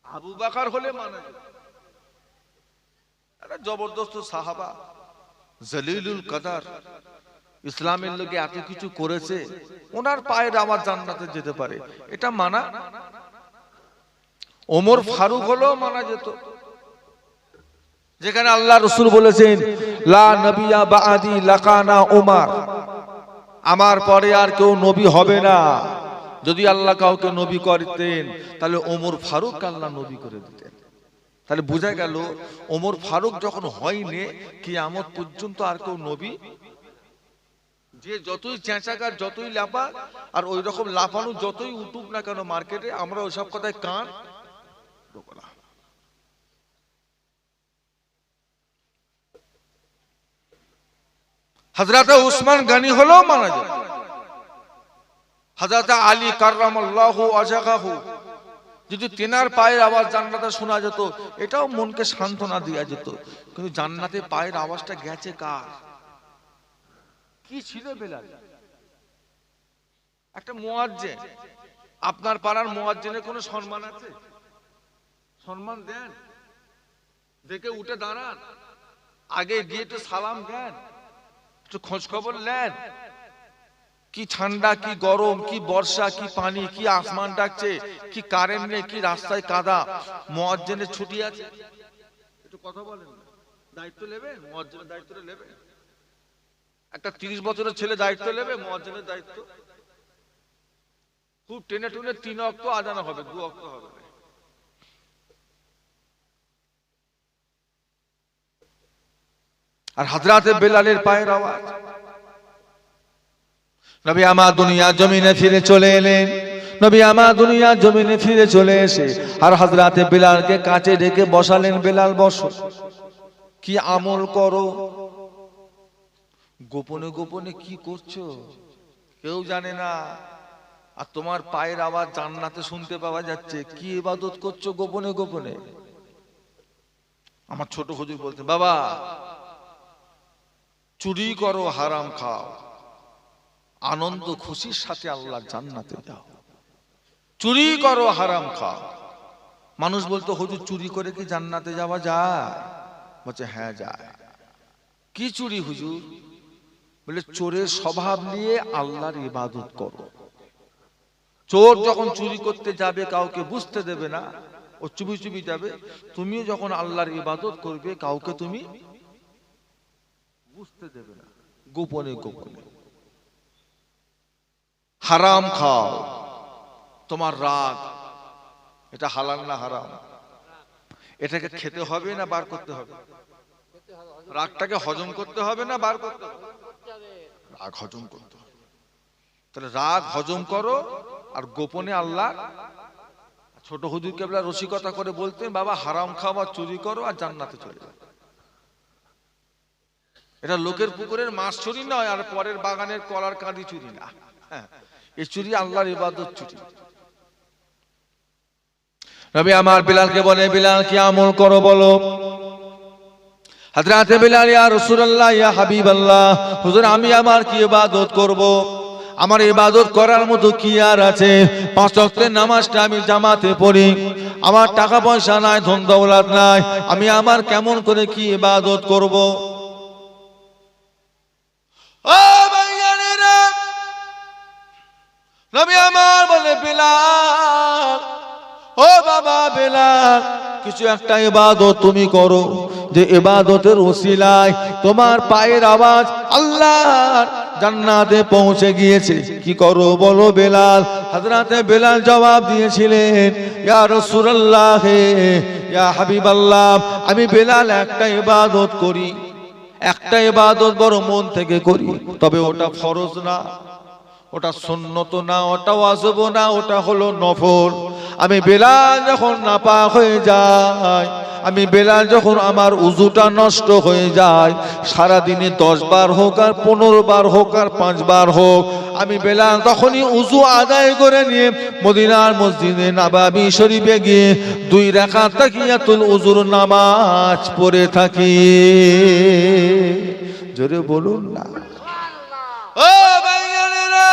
আবু বকর হলে মানে একটা জবরদস্ত সাহাবা, জলিলুল কদর, ইসলামের লোকে এত কিছু করেছে, ওনার পায়ের আওয়াজ জান্নাতে যেতে পারে, এটা মানা? ওমর ফারুক হলো মানা যেত, যেখানে আল্লাহ রাসূল বলেছেন লা নবিয়া বাদি লাকানা ওমর, আমার পরে আর কেউ নবী হবে না। যদি আল্লাহ কাউকে নবী করতেন তাহলে ওমর ফারুক আল্লাহ নবী করে দিতেন। তাহলে বোঝা গেল ওমর ফারুক যখন হয়নি, কিয়ামত পর্যন্ত আর কেউ নবী, যে যতই চেঁচাকার, যতই লাফা, আর ওই রকম লাফানো যতই উঠুক না কেন মার্কেটে, আমরা ওইসব কথায় কান দেব না। হযরত উসমান গনি হলো মানা যেত, হযরত আলী কাররামাল্লাহু ওয়াজহাহু, যদি তেনার পায়ের আওয়াজ জান্নাতে শোনা যেত, এটাও মনকে সান্ত্বনা দেয়া যেত। কিন্তু জান্নাতে পায়ের আওয়াজটা গেছে কার? কি ছিল বেলাল? একটা মুয়াজ্জিন। আপনার পাড়ার মুয়াজ্জিনের কোনো সম্মান আছে? সম্মান দেন, দেখে উঠে দাঁড়ান, আগে গিয়ে একটু সালাম দেন, একটু খোঁজ খবর নেন, কি ঠান্ডা, কি গরম, কি বর্ষা, কি পানি, কি আসমান ডাকছে, কি কারেন্ট নেই, কি রাস্তায় কাদা, মুয়াজ্জিনের ছুটি আছে, একটু কথা বলেন, দায়িত্ব নেবেন, মুয়াজ্জিনের দায়িত্ব নেবেন। একটা 30 বছরের ছেলে দায়িত্ব নেবে মুয়াজ্জিনের দায়িত্ব? খুব টেনে টুনে 3 ওয়াক্ত আজান হবে, 2 ওয়াক্ত হবে না। আর হযরতে বেলালের পায়ের আওয়াজ। নবী আমার দুনিয়া জমিনে ফিরে চলে এলেন, নবী আমার দুনিয়া জমিনে ফিরে চলে এসে আর হযরতে বেলালকে কাছে ডেকে বসালেন, বেলাল বসো, কি আমল করো? গোপনে গোপনে কি করছো কেউ জানে না, আর তোমার পায়ের আওয়াজ জান্নাতে শুনতে পাওয়া যাচ্ছে, কি ইবাদত করছো গোপনে গোপনে? আমার ছোট হুজুর বলতেন, বাবা চুরি করো, হারাম খাও, আনন্দ খুশির সাথে আল্লাহর জান্নাতে যাও। চুরি করো, হারাম খাও। মানুষ বলতো, হুজুর চুরি করে কি জান্নাতে যাওয়া যায়? বলছে হ্যাঁ যায়। কি চুরি হুজুর? বলে চোরের স্বভাব নিয়ে আল্লাহর ইবাদত করো। চোর যখন চুরি করতে যাবে কাউকে বুঝতে দেবে না, ও চুপি চুপি যাবে। তুমিও যখন আল্লাহর ইবাদত করবে কাউকে তুমি বুঝতে দেবে না, গোপনে গোপনে। হারাম খাও, তোমার রাগ, এটা হালাল না হারাম? এটাকে খেতে হবে না বার করতে হবে? রাগটাকে হজম করতে হবে না বার করতে হবে? রাগ হজম করতে হবে। তাহলে রাগ হজম করো, আর গোপনে আল্লাহ। ছোট হুজুর কেবলা রসিকতা করে বলতেন, বাবা হারাম খাও আর চুরি করো আর জান্নাতে চলে যাও। এটা লোকের পুকুরের মাছ চুরি নয়, আর পরের বাগানের কলার কাঁদি চুরি না। এই চুরি আল্লাহর ইবাদত চুরি। নবী আমার বিলালকে বলে, বিলাল কি আমল করো বলো? হযরতে বিলাল, ইয়া রাসূলুল্লাহ, ইয়া হাবিবাল্লাহ, হুজুর আমি আমার কি ইবাদত করব? আমার ইবাদত করার মতো কি আর আছে? 5 ওয়াক্তের নামাজটা আমি জামাতে পড়ি, আমার টাকা পয়সা নাই, ধন দৌলত নাই, আমি আমার কেমন করে কি ইবাদত করব? ও ভাইয়ারা, নবী আমার বলে, বিলাল ও বাবা বেলাল, কিছু একটা ইবাদত তুমি করো, যে ইবাদতের ওসিলায় তোমার পায়ের আওয়াজ আল্লাহর জান্নাতে পৌঁছে গিয়েছে। কি করো বলো বেলাল? হযরতে বেলাল জবাব দিয়েছিলেন, ইয়া রাসূলুল্লাহ, ইয়া হাবিবাল্লাহ, আমি বেলাল একটা ইবাদত করি, একটা ইবাদত বড় মন থেকে করি, তবে ওটা ফরজ না, ওটা সুন্নত না, ওটা ওয়াজিব না, ওটা হলো নফল। আমি বেলাল যখন নাপাক হয়ে যায়, আমি বেলাল যখন আমার উযুটা নষ্ট হয়ে যায়, সারা দিনে 10 বার হোক আর 15 বার হোক আর 5 বার হোক, আমি বেলাল তখনই উযু আদায় করে নিয়ে মদিনার মসজিদে নববী শরীফে গিয়ে 2 রাকাত তাহিয়াতুল উযুর নামাজ পড়ে থাকি। জোরে বলুন না। ও ভাইয়েরা,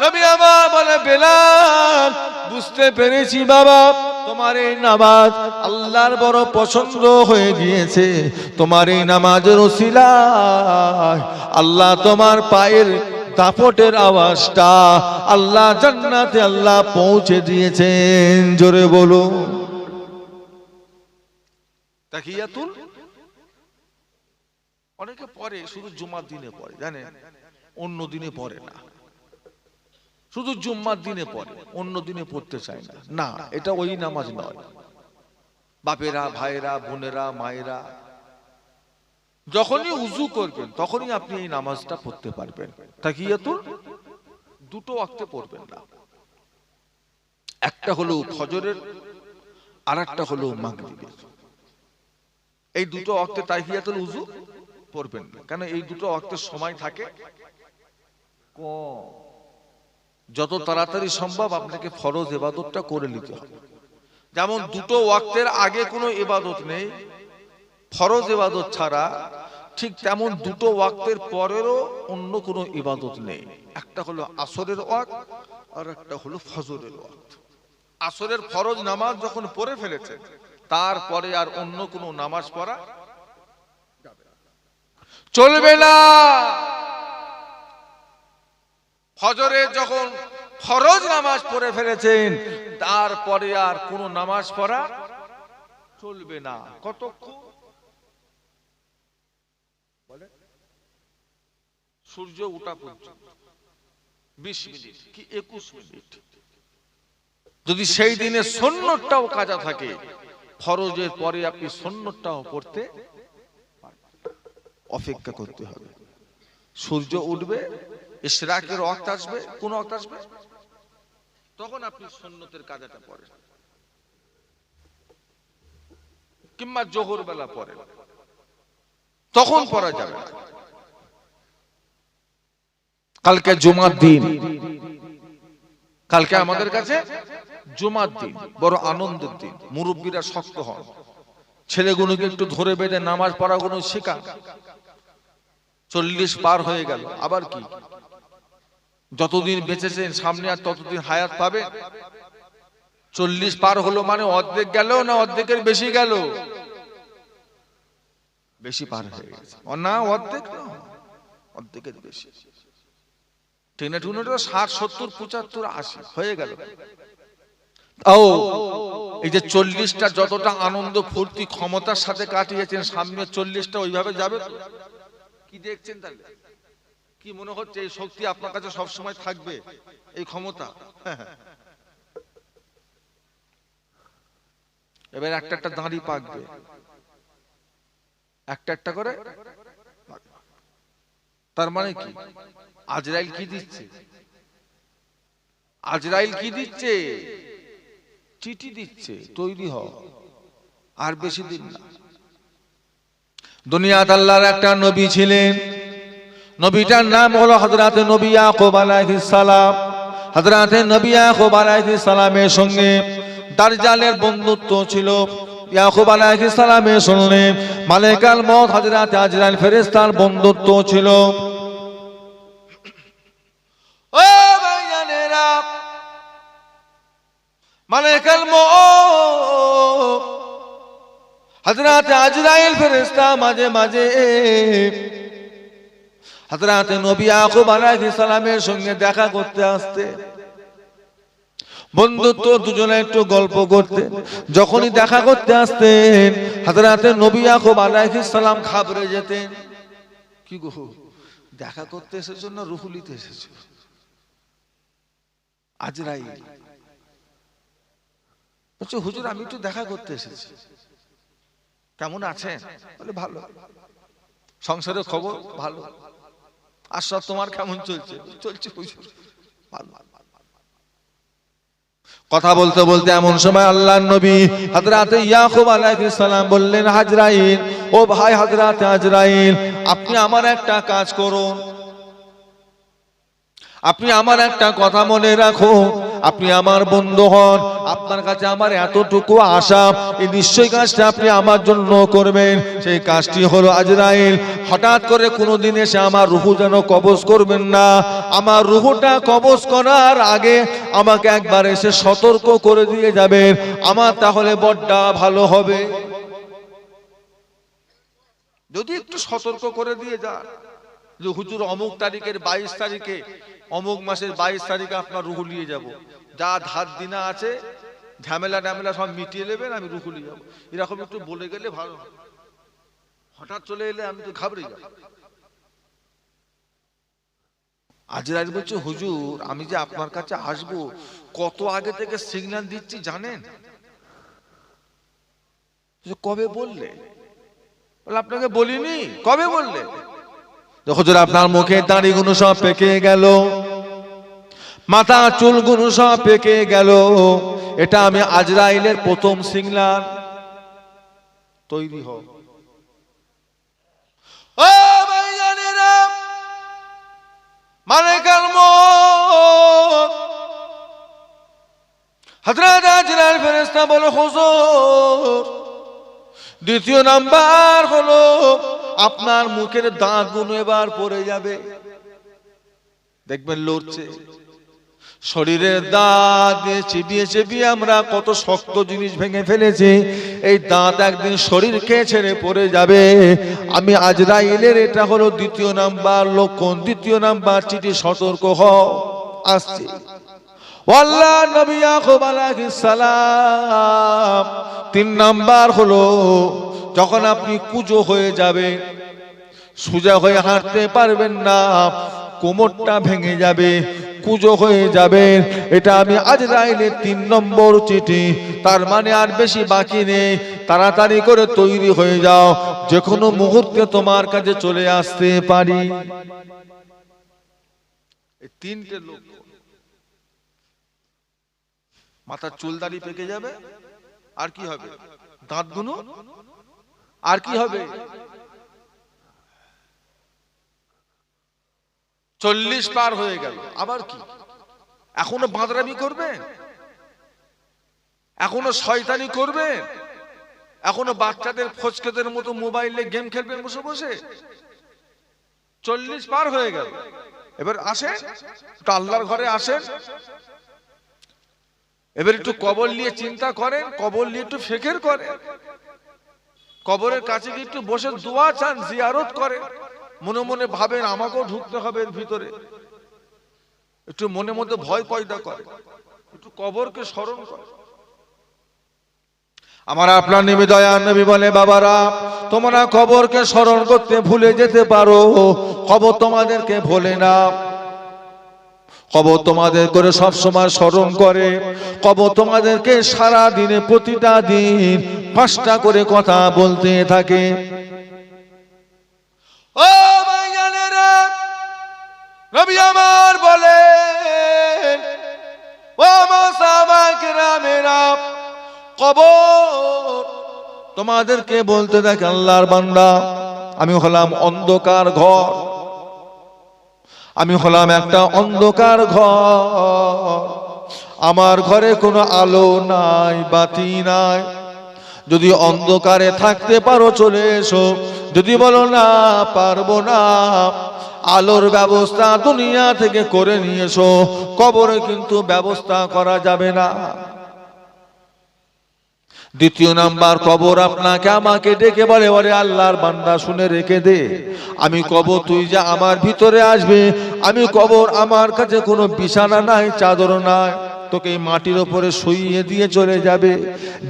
নবী আমার বলে, বেলাল বুঝতে পেরেছি বাবা, তোমার এই নামাজ আল্লাহর বড় পছন্দ হয়ে গিয়েছে। তোমার এই নামাজের ওসিলায় আল্লাহ তোমার পায়ের দাপটের আওয়াজটা আল্লাহ জান্নাতে আল্লাহ পৌঁছে দিয়েছেন। জোরে বলো। তাহিয়াতুল অনেকে পড়ে, শুধু জুমার দিনে পড়ে, জানেন, অন্য দিনে পড়ে না। শুধু জুম্মার দিনে পড়ে, অন্য দিনে পড়তে চায় না। না, এটা ওই নামাজ নয়। বাপেরা, ভাইরা, বোনেরা, মায়েরা, যখনই উযু করবেন তখনই আপনি এই নামাজটা পড়তে পারবেন। তাহিয়াতুল 2 ওয়াক্তে পড়বেন না, একটা হলো ফজরের আর একটা হলো মাগরিবের। এই 2 ওয়াক্তে তাহিয়াতুল উযু পড়বেন না, কারণ এই 2 ওয়াক্তের সময় থাকে কম। যত তাড়াতাড়ি সম্ভব আপনাকে ফরজ ইবাদতটা করে নিতে হবে। যেমন 2 ওয়াক্তের আগে কোনো ইবাদত নেই ফরজ ইবাদত ছাড়া, ঠিক তেমন 2 ওয়াক্তের পরেরও অন্য কোনো ইবাদত নেই। একটা হলো আসরের ওয়াক্ত আর একটা হলো ফজরের ওয়াক্ত। আসরের ফরজ নামাজ যখন পড়ে ফেলেছেন, তারপরে আর অন্য কোনো নামাজ পড়া চলবে না। ফজরে যখন ফরজ নামাজ পড়ে ফেলেছেন, তারপরে আর কোন নামাজ পড়া চলবে না। কতক্ষণ? সূর্য ওঠা পর্যন্ত 20 মিনিট কি 21 মিনিট। যদি সেই দিনে সুন্নতটাও কাজা থাকে, ফরজের পরে আপনি সুন্নতটাও পড়তে অপেক্ষা করতে হবে। সূর্য উঠবে, ইশরাকের ওয়াক্ত আসবে, কোন ওয়াক্ত আসবে, তখন আপনি সুন্নতের কাজাটা পড়েন, কিংবা জোহর বেলা পড়েন, তখন পড়া যাবে। কালকে জুমার দিন, কালকে আমাদের কাছে জুমার দিন, বড় আনন্দের দিন। মুরব্বীরা শক্ত হন, ছেলেগুলোকে একটু ধরে বেঁধে নামাজ পড়াগুলো শেখান। 40 পার হয়ে গেল, আবার কি? যতদিন বেঁচেছেন সামনে আর ততদিন হায়াত পাবে। 40 পার হলো মানে অর্ধেক গেল না অর্ধেকের বেশি গেল? বেশি পার হয়ে গেছে না, অর্ধেক না, অর্ধেকের বেশি। টেনে টুনে 60, 70, 75, 80 হয়ে গেল। এই যে 40টা যতটা আনন্দ ফুর্তি ক্ষমতার সাথে কাটিয়েছেন, সামনে 40টা ওইভাবে যাবে। কি দেখছেন তাহলে? কি মনে হচ্ছে এই শক্তি আপনার কাছে সব সময় থাকবে, এই ক্ষমতা? এবার একটা একটা দাঁড়ি পাকবে, একটা একটা করে। তার মানে কি? আজরাইল কি দিচ্ছে? আজরাইল কি দিচ্ছে? চিঠি দিচ্ছে, তৈরি হও, আর বেশি দিন না। দুনিয়াতে আল্লাহর একটা নবী ছিলেন, নবীটার নাম হলো হযরত নবী ইয়াকুব আলাইহিস সালাম। হযরত নবী ইয়াকুব আলাইহিস সালামের সঙ্গে দাজ্জালের বন্ধুত্ব ছিল। ইয়াকুব আলাইহিস সালামের সঙ্গে মালাকুল মউত হযরত আজরাইল ফেরেশতার বন্ধুত্ব ছিল। ও ভাইজানেরা, মালাকুল মউত হযরত আজরাইল ফেরেশতা মাঝে মাঝে হযরত নবী ইয়াকুব আলাইহিস সালামের সঙ্গে দেখা করতে আসতে। বন্ধুত্ব, দুজনে একটু গল্প করতে। যখনই দেখা করতে আসতেন হযরতে নবী ইয়াকুব আলাইহিস সালাম ঘাবড়ে যেতেন। কি গো, দেখা করতে এসেছো না রুহুলিতে এসেছো? আজরাইল বলছে, হুজুর আমি একটু দেখা করতে এসেছি। কেমন আছেন? বলে ভালো। সংসারের খবর ভালো। আর সব তোমার কেমন চলছে? চলছে হুজুর ভালো। কথা বলতে বলতে এমন সময় আল্লাহর নবী হযরতে ইয়াকুব আলাইহিস সালাম বললেন, আজরাইল, ও ভাই হযরতে আজরাইল, আপনি আমার একটা কাজ করুন, আপনি আমার একটা কথা মনে রাখুন, আপনি আমার বন্ধু হন, আপনার কাছে আমার এতটুকু আশা, এই নিশ্চয়ই কাজটা আপনি আমার জন্য করবেন। সেই কাজটি হলো আজরাইল, হঠাৎ করে কোনোদিন এসে আমার রূহ যেন কবজ করবেন না। আমার রূহটা কবজ করার আগে আমাকে একবার এসে সতর্ক করে দিয়ে যাবেন, আমার তাহলে বড্ড ভালো হবে। যদি একটু সতর্ক করে দিয়ে যান যে হুজুর অমুক তারিখের 22 তারিখে, অমুক মাসের 22 তারিখে আপনার রুহু নিয়ে যাব, যা ধার দিনা আছে ঝামেলা টামেলা সব মিটিয়ে নেবেন, আমি রুহু নিয়ে যাবো, এরকম একটু বলে গেলে ভালো। হঠাৎ চলে এলে আমি তো ঘাবড়ে যাব। আজরাইল বলছে, হুজুর আমি যে আপনার কাছে আসবো কত আগে থেকে সিগন্যাল দিচ্ছি জানেন? কবে বললে? বলে আপনাকে বলিনি। কবে বললে? হুজুর আপনার মুখে দাড়িগুলো সব পেকে গেল, মাথা চুলগুলো সব পেকে গেল, এটা আমি আজরাইলের প্রথম সিগন্যাল। তৈরি হও। ও ভাইজানেরা, মালিকুল মউত হযরত আজরাইল ফেরেশতা বলে, হুজুর দ্বিতীয় নাম্বার হলো আপনার মুখের দাঁতগুলো এবার পড়ে যাবে, দেখবেন লড়ছে। শরীরের দাঁত দিয়ে চিবিয়ে চিবিয়ে আমরা কত শক্ত জিনিস ভেঙে ফেলেছি, এই দাঁত একদিন শরীরকে ছেড়ে পড়ে যাবে। আমি আজরাইলের এটা হলো দ্বিতীয় নাম্বার লক্ষণ, দ্বিতীয় নাম্বার চিঠি, সতর্ক হও, আসছে। আল্লাহ নবী ইয়াকুব আলাইহিস সালাম 3 নাম্বার হলো যখন আপনি কুঁজো হয়ে যাবে, সোজা হয়ে হাঁটতে পারবেন না, কোমরটা ভেঙে যাবে, কুঁজো হয়ে যাবে, এটা আমি আজরাইলের 3 নম্বর চিঠি। তার মানে আর বেশি বাকি নেই, তাড়াতাড়ি করে তৈরি হয়ে যাও, যে কোনো মুহূর্তে তোমার কাছে চলে আসতে পারি। এই 3টে লোক, মাথার চুল দাড়ি পেকে যাবে, আর কি হবে? দাঁতগুলো, আর কি হবে? 40 পার হয়ে গেল, আবার কি? এখনো বাঁদরামি করবে? এখনো শয়তানি করবে? এখনো বাচ্চাদের ফচকেদের মতো মোবাইলে গেম খেলবেন বসে বসে? 40 পার হয়ে গেল। এবার আসেন একটু আল্লাহর ঘরে আসেন, এবার একটু কবর নিয়ে চিন্তা করেন, কবর নিয়ে একটু ফিকির করেন, কবরের কাছে গিয়ে একটু বসে দোয়া চান, জিয়ারত করেন, মনে মনে ভাবেন আমাকেও ঢুকতে হবে এর ভিতরে, একটু মনে মধ্যে ভয় পয়দা করে, একটু কবরকে স্মরণ করে। আমার আপনার নবী দয়ার নবী বলে, বাবারা তোমরা কবরকে স্মরণ করতে ভুলে যেতে পারো, কবর তোমাদেরকে ভোলে না, কবর তোমাদের করে সব সময় স্মরণ করে। কবর তোমাদেরকে সারা দিনে প্রতিটা দিন 5টা করে কথা বলতে থাকে। ও ভাইজানেরা, নবী আমার বলে, ও আমার সাহাবায়ে কেরামেরা, কবর তোমাদেরকে বলতে থাকে, আল্লাহর বান্দা আমি হলাম অন্ধকার ঘর, আমি হলাম একটা অন্ধকার ঘর, আমার ঘরে কোনো আলো নাই, বাতি নাই, যদি অন্ধকারে থাকতে পারো চলে এসো, যদি বলো না পারবো না, আলোর ব্যবস্থা দুনিয়া থেকে করে নিয়ে এসো, কবরে কিন্তু ব্যবস্থা করা যাবে না। দ্বিতীয় নাম্বার, কবর আপনাকে আমাকে ডেকে বলে, ওরে আল্লাহর বান্দা শুনে রেখে দে, আমি কবর তুই যে আমার ভিতরে আসবে, আমি কবর আমার কাছে কোনো বিছানা নাই, চাদর নাই, তোকে এই মাটির ওপরে শুইয়ে দিয়ে চলে যাবে।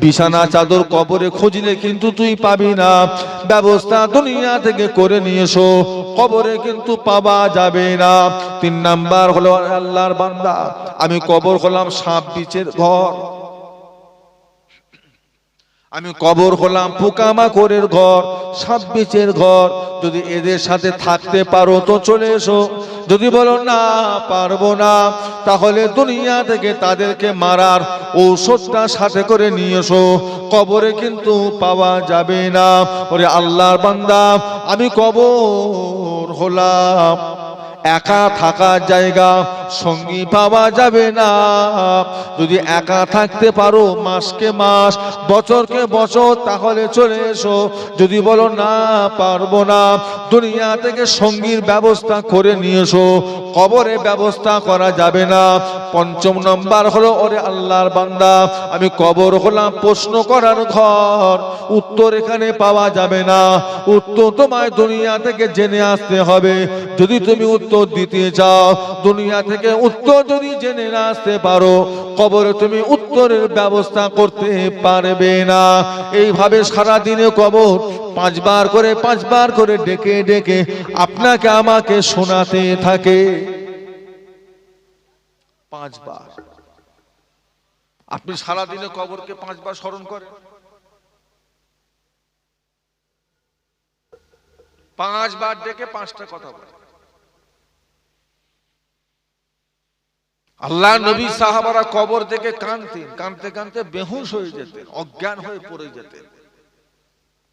বিছানা চাদর কবরে খুঁজলে কিন্তু তুই পাবি না, ব্যবস্থা দুনিয়া থেকে করে নিয়ে এসো, কবরে কিন্তু পাওয়া যাবে না। 3 নাম্বার হলো আল্লাহর বান্দা, আমি কবর হলাম সাপ বিচের ঘর, আমি কবর হলাম পোকামাকড়ের ঘর, সাপ বিচের ঘর। যদি এদের সাথে থাকতে পারো তো চলে এসো, যদি বলো না পারবো না, তাহলে দুনিয়া থেকে তাদেরকে মারার ঔষধটা সাথে করে নিয়ে এসো, কবরে কিন্তু পাওয়া যাবে না। ওরে আল্লাহর বান্দা, আমি কবর হলাম একা থাকার জায়গা, সঙ্গী পাওয়া যাবে না। যদি একা থাকতে পারো মাসকে মাস, বছরকে বছর, তাহলে চলে এসো। যদি বলো না পারবো না, দুনিয়া থেকে সঙ্গীর ব্যবস্থা করে নিয়ে এসো, কবরে ব্যবস্থা করা যাবে না। 5 নম্বর হলো ওরে আল্লাহর বান্দা, আমি কবর হলাম প্রশ্ন করার ঘর, উত্তর এখানে পাওয়া যাবে না, উত্তর তোমায় দুনিয়া থেকে জেনে আসতে হবে। যদি তুমি উত্তর দিতে চাও, দুনিয়া থেকে উত্তর যদি জেনে না আসতে পারো, কবরে তুমি উত্তরের ব্যবস্থা করতে পারবে না। এইভাবে সারা দিনে কবর 5 বার করে ডেকে ডেকে আপনাকে আমাকে শোনাতে থাকে। 5 বার। আপনি সারা দিনে কবরকে 5 বার স্মরণ করেন? 5 বার ডেকে 5টা কথা বলে। আল্লাহ নবী সাহাবারা কবর দেখে কাঁদতেন, কাঁদতে কাঁদতে বেহুশ হয়ে যেতেন, অজ্ঞান হয়ে পড়ে যেতেন।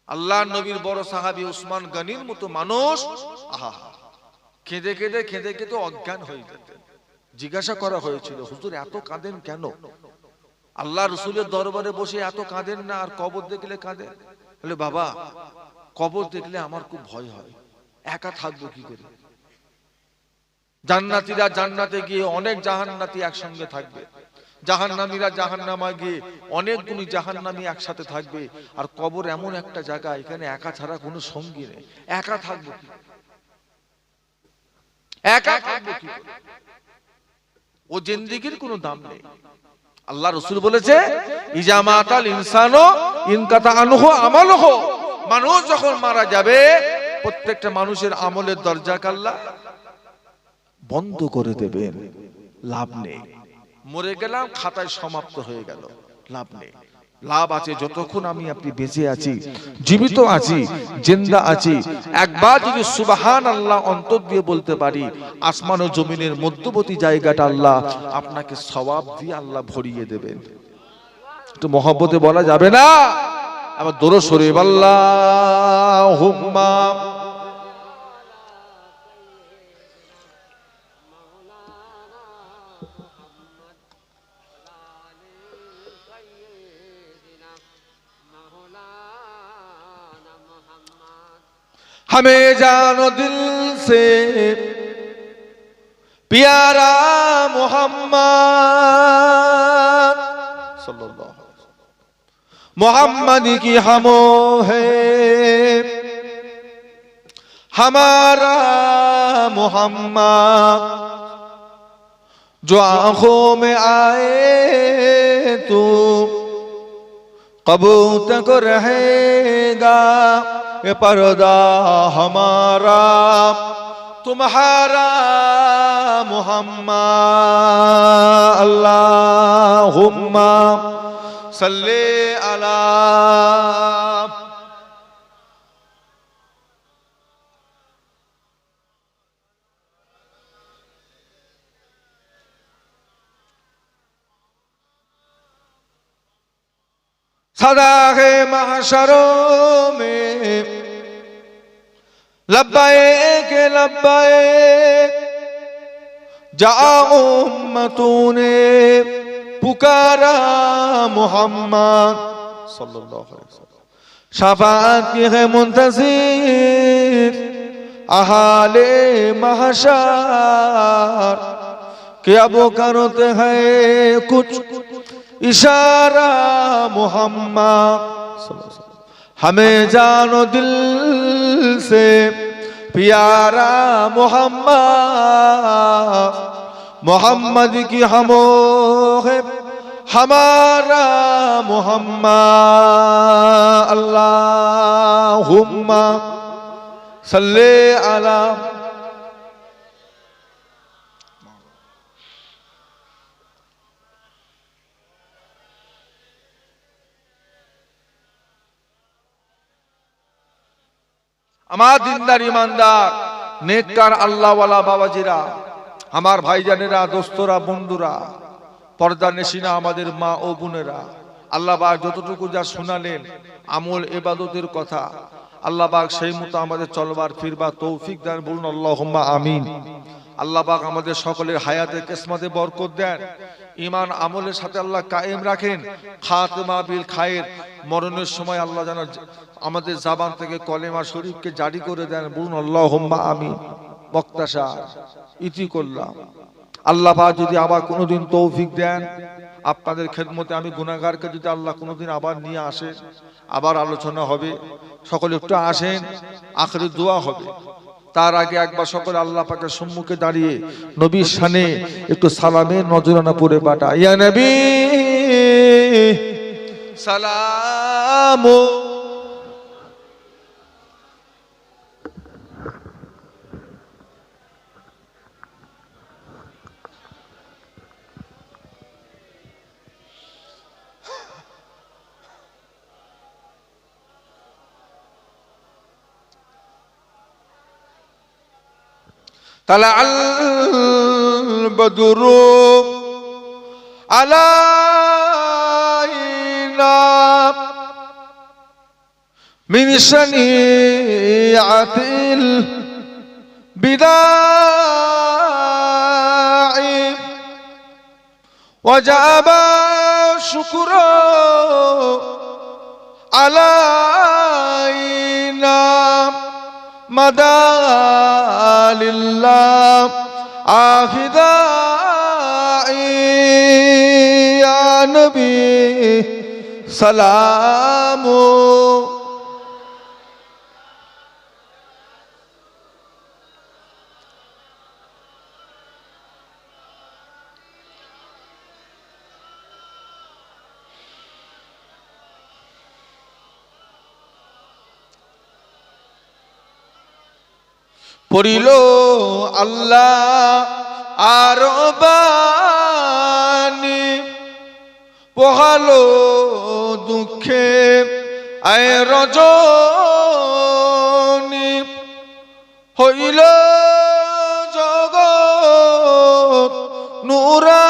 আল্লাহ নবীর বড় সাহাবী উসমান গনির মতো মানুষ আহা কেঁদে কেঁদে অজ্ঞান হয়ে যেতেন। জিজ্ঞাসা করা হয়েছিল, হুজুর এত কাঁদেন কেন? আল্লাহ রাসূলের দরবারে বসে এত কাঁদেন না, আর কবর দেখলে কাঁদেন? বলে বাবা, কবর দেখলে আমার খুব ভয় হয়, একা থাকবো কি করে। জান্নাতীরা জান্নাতে গিয়ে অনেক জাহান্নাতী একসঙ্গে থাকবে, জাহান্নামীরা জাহান্নামে গিয়ে অনেকগুলো জাহান্নামী একসাথে থাকবে। আর কবর এমন একটা জায়গা, এখানে একা ছাড়া কোনো সঙ্গী নেই, একা থাকবো কি, একা থাকবো কি? ও জিন্দেগির কোনো দাম নেই। আল্লাহ রাসূল বলেছে, ইজা মাতাল ইনসানু ইনকাতা আনহু আমালুহু, মানুষ যখন মারা যাবে প্রত্যেকটা মানুষের আমলের দরজাকে আল্লাহ বন্ধ করে দেবেন, লাভ নেই। মরে গেলাম, খাতায় সমাপ্ত হয়ে গেল, লাভ নেই। লাভ আছে যতক্ষণ আমি আপনি বেঁচে আছি, জীবিত আছি, জিন্দা আছি। একবার যদি সুবহানাল্লাহ অন্তর দিয়ে বলতে পারি, আসমান ও জমিনের মধ্যবর্তী জায়গাটা আল্লাহ আপনাকে সওয়াব দিয়ে আল্লাহ ভরিয়ে দেবেন। একটু মহব্বতে বলা যাবে না? আবার দরুদ শরীফ আল্লাহুম্মা हमें जानो दिल से प्यारा मोहम्मद सल्लल्लाहु अलैहि वसल्लम, मोहम्मद की हमो है हमारा मोहम्मद, जो आंखों में आए तो कब तक रहेगा ये पर्दा हमारा तुम्हारा मोहम्मद। अल्लाहुम्मा सल्ले अला सदाए महशरों में लब्बैक लब्बैक, जहाँ उम्मतों ने पुकारा मोहम्मद सल्लल्लाहु अलैहि वसल्लम, शफाअत की है मुंतज़िर अहाले महशर, कि अब करते हैं कुछ इशारा मोहम्मद। हमें जानो दिल से प्यारा मोहम्मद, मोहम्मद की हमो है हमारा मोहम्मद अल्लाहुम्मा सल्ले अला। আমার দিনদার ইমানদার নেককার আল্লাহওয়ালা বাবাজিরা, আমার ভাইজানেরা, দোস্তরা, বন্ধুরা, পর্দা নেশিনা আমাদের মা ও বোনেরা, আল্লাহ পাক যতটুকু যা শোনালেন আমল ইবাদতের কথা, আল্লাহ পাক সেই মতো আমাদের চলবার ফিরবার তৌফিক দেন, বলুন আল্লাহুম্মা আমিন। আল্লাহ পাক আমাদের সকলের হায়াতে কিসমতে বরকত দেন, ঈমান আমলের সাথে আল্লাহ কায়েম রাখেন, খাতেমা বিল খায়ের, মরণের সময় আল্লাহ যেন আমাদের জবান থেকে কলেমা শরীফকে জারি করে দেন, বলুন আল্লাহুম্মা আমিন। বক্তাশা ইতি করলাম, আল্লাহ পাক যদি আবার কোনোদিন তৌফিক দেন, আপনাদের খেদমতে আমি গুনাহগারকে যদি আল্লাহ কোনোদিন আবার নিয়ে আসে, আবার আলোচনা হবে, সকলে একটু আসেন, আখিরি দোয়া হবে। তার আগে একবার সকলে আল্লাহ পাকের সম্মুখে দাঁড়িয়ে নবীর শানে একটু সালামের নজরানা পড়ে বাটা। ইয়া নবী সালাম। طلع البدر علينا من شنيعة البداع وجاب الشكر علينا مدى لله آخذائي يا نبي سلام পড়িল আল্লাহ আর বাণী, পোহালো দুঃখে আয় রজনী, হইল জগৎ নুরানি,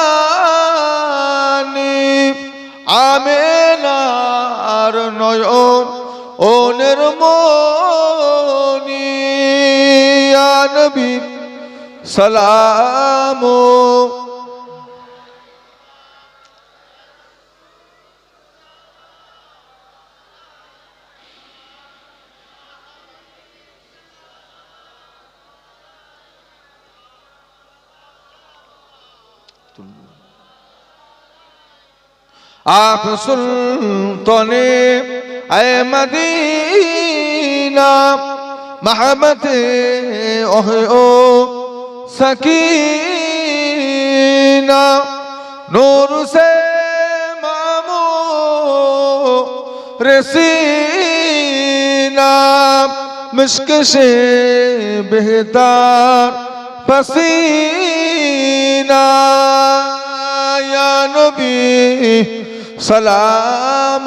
আমেনার নয়ন ও নির্মণি, ইয়া নবী সালাম। आप सुल्ताने ऐ मदीना, महबते ओ सकीना, नूर से मामो रसीना, मिश्क से बेहतर पसीना, या नबी सलाम।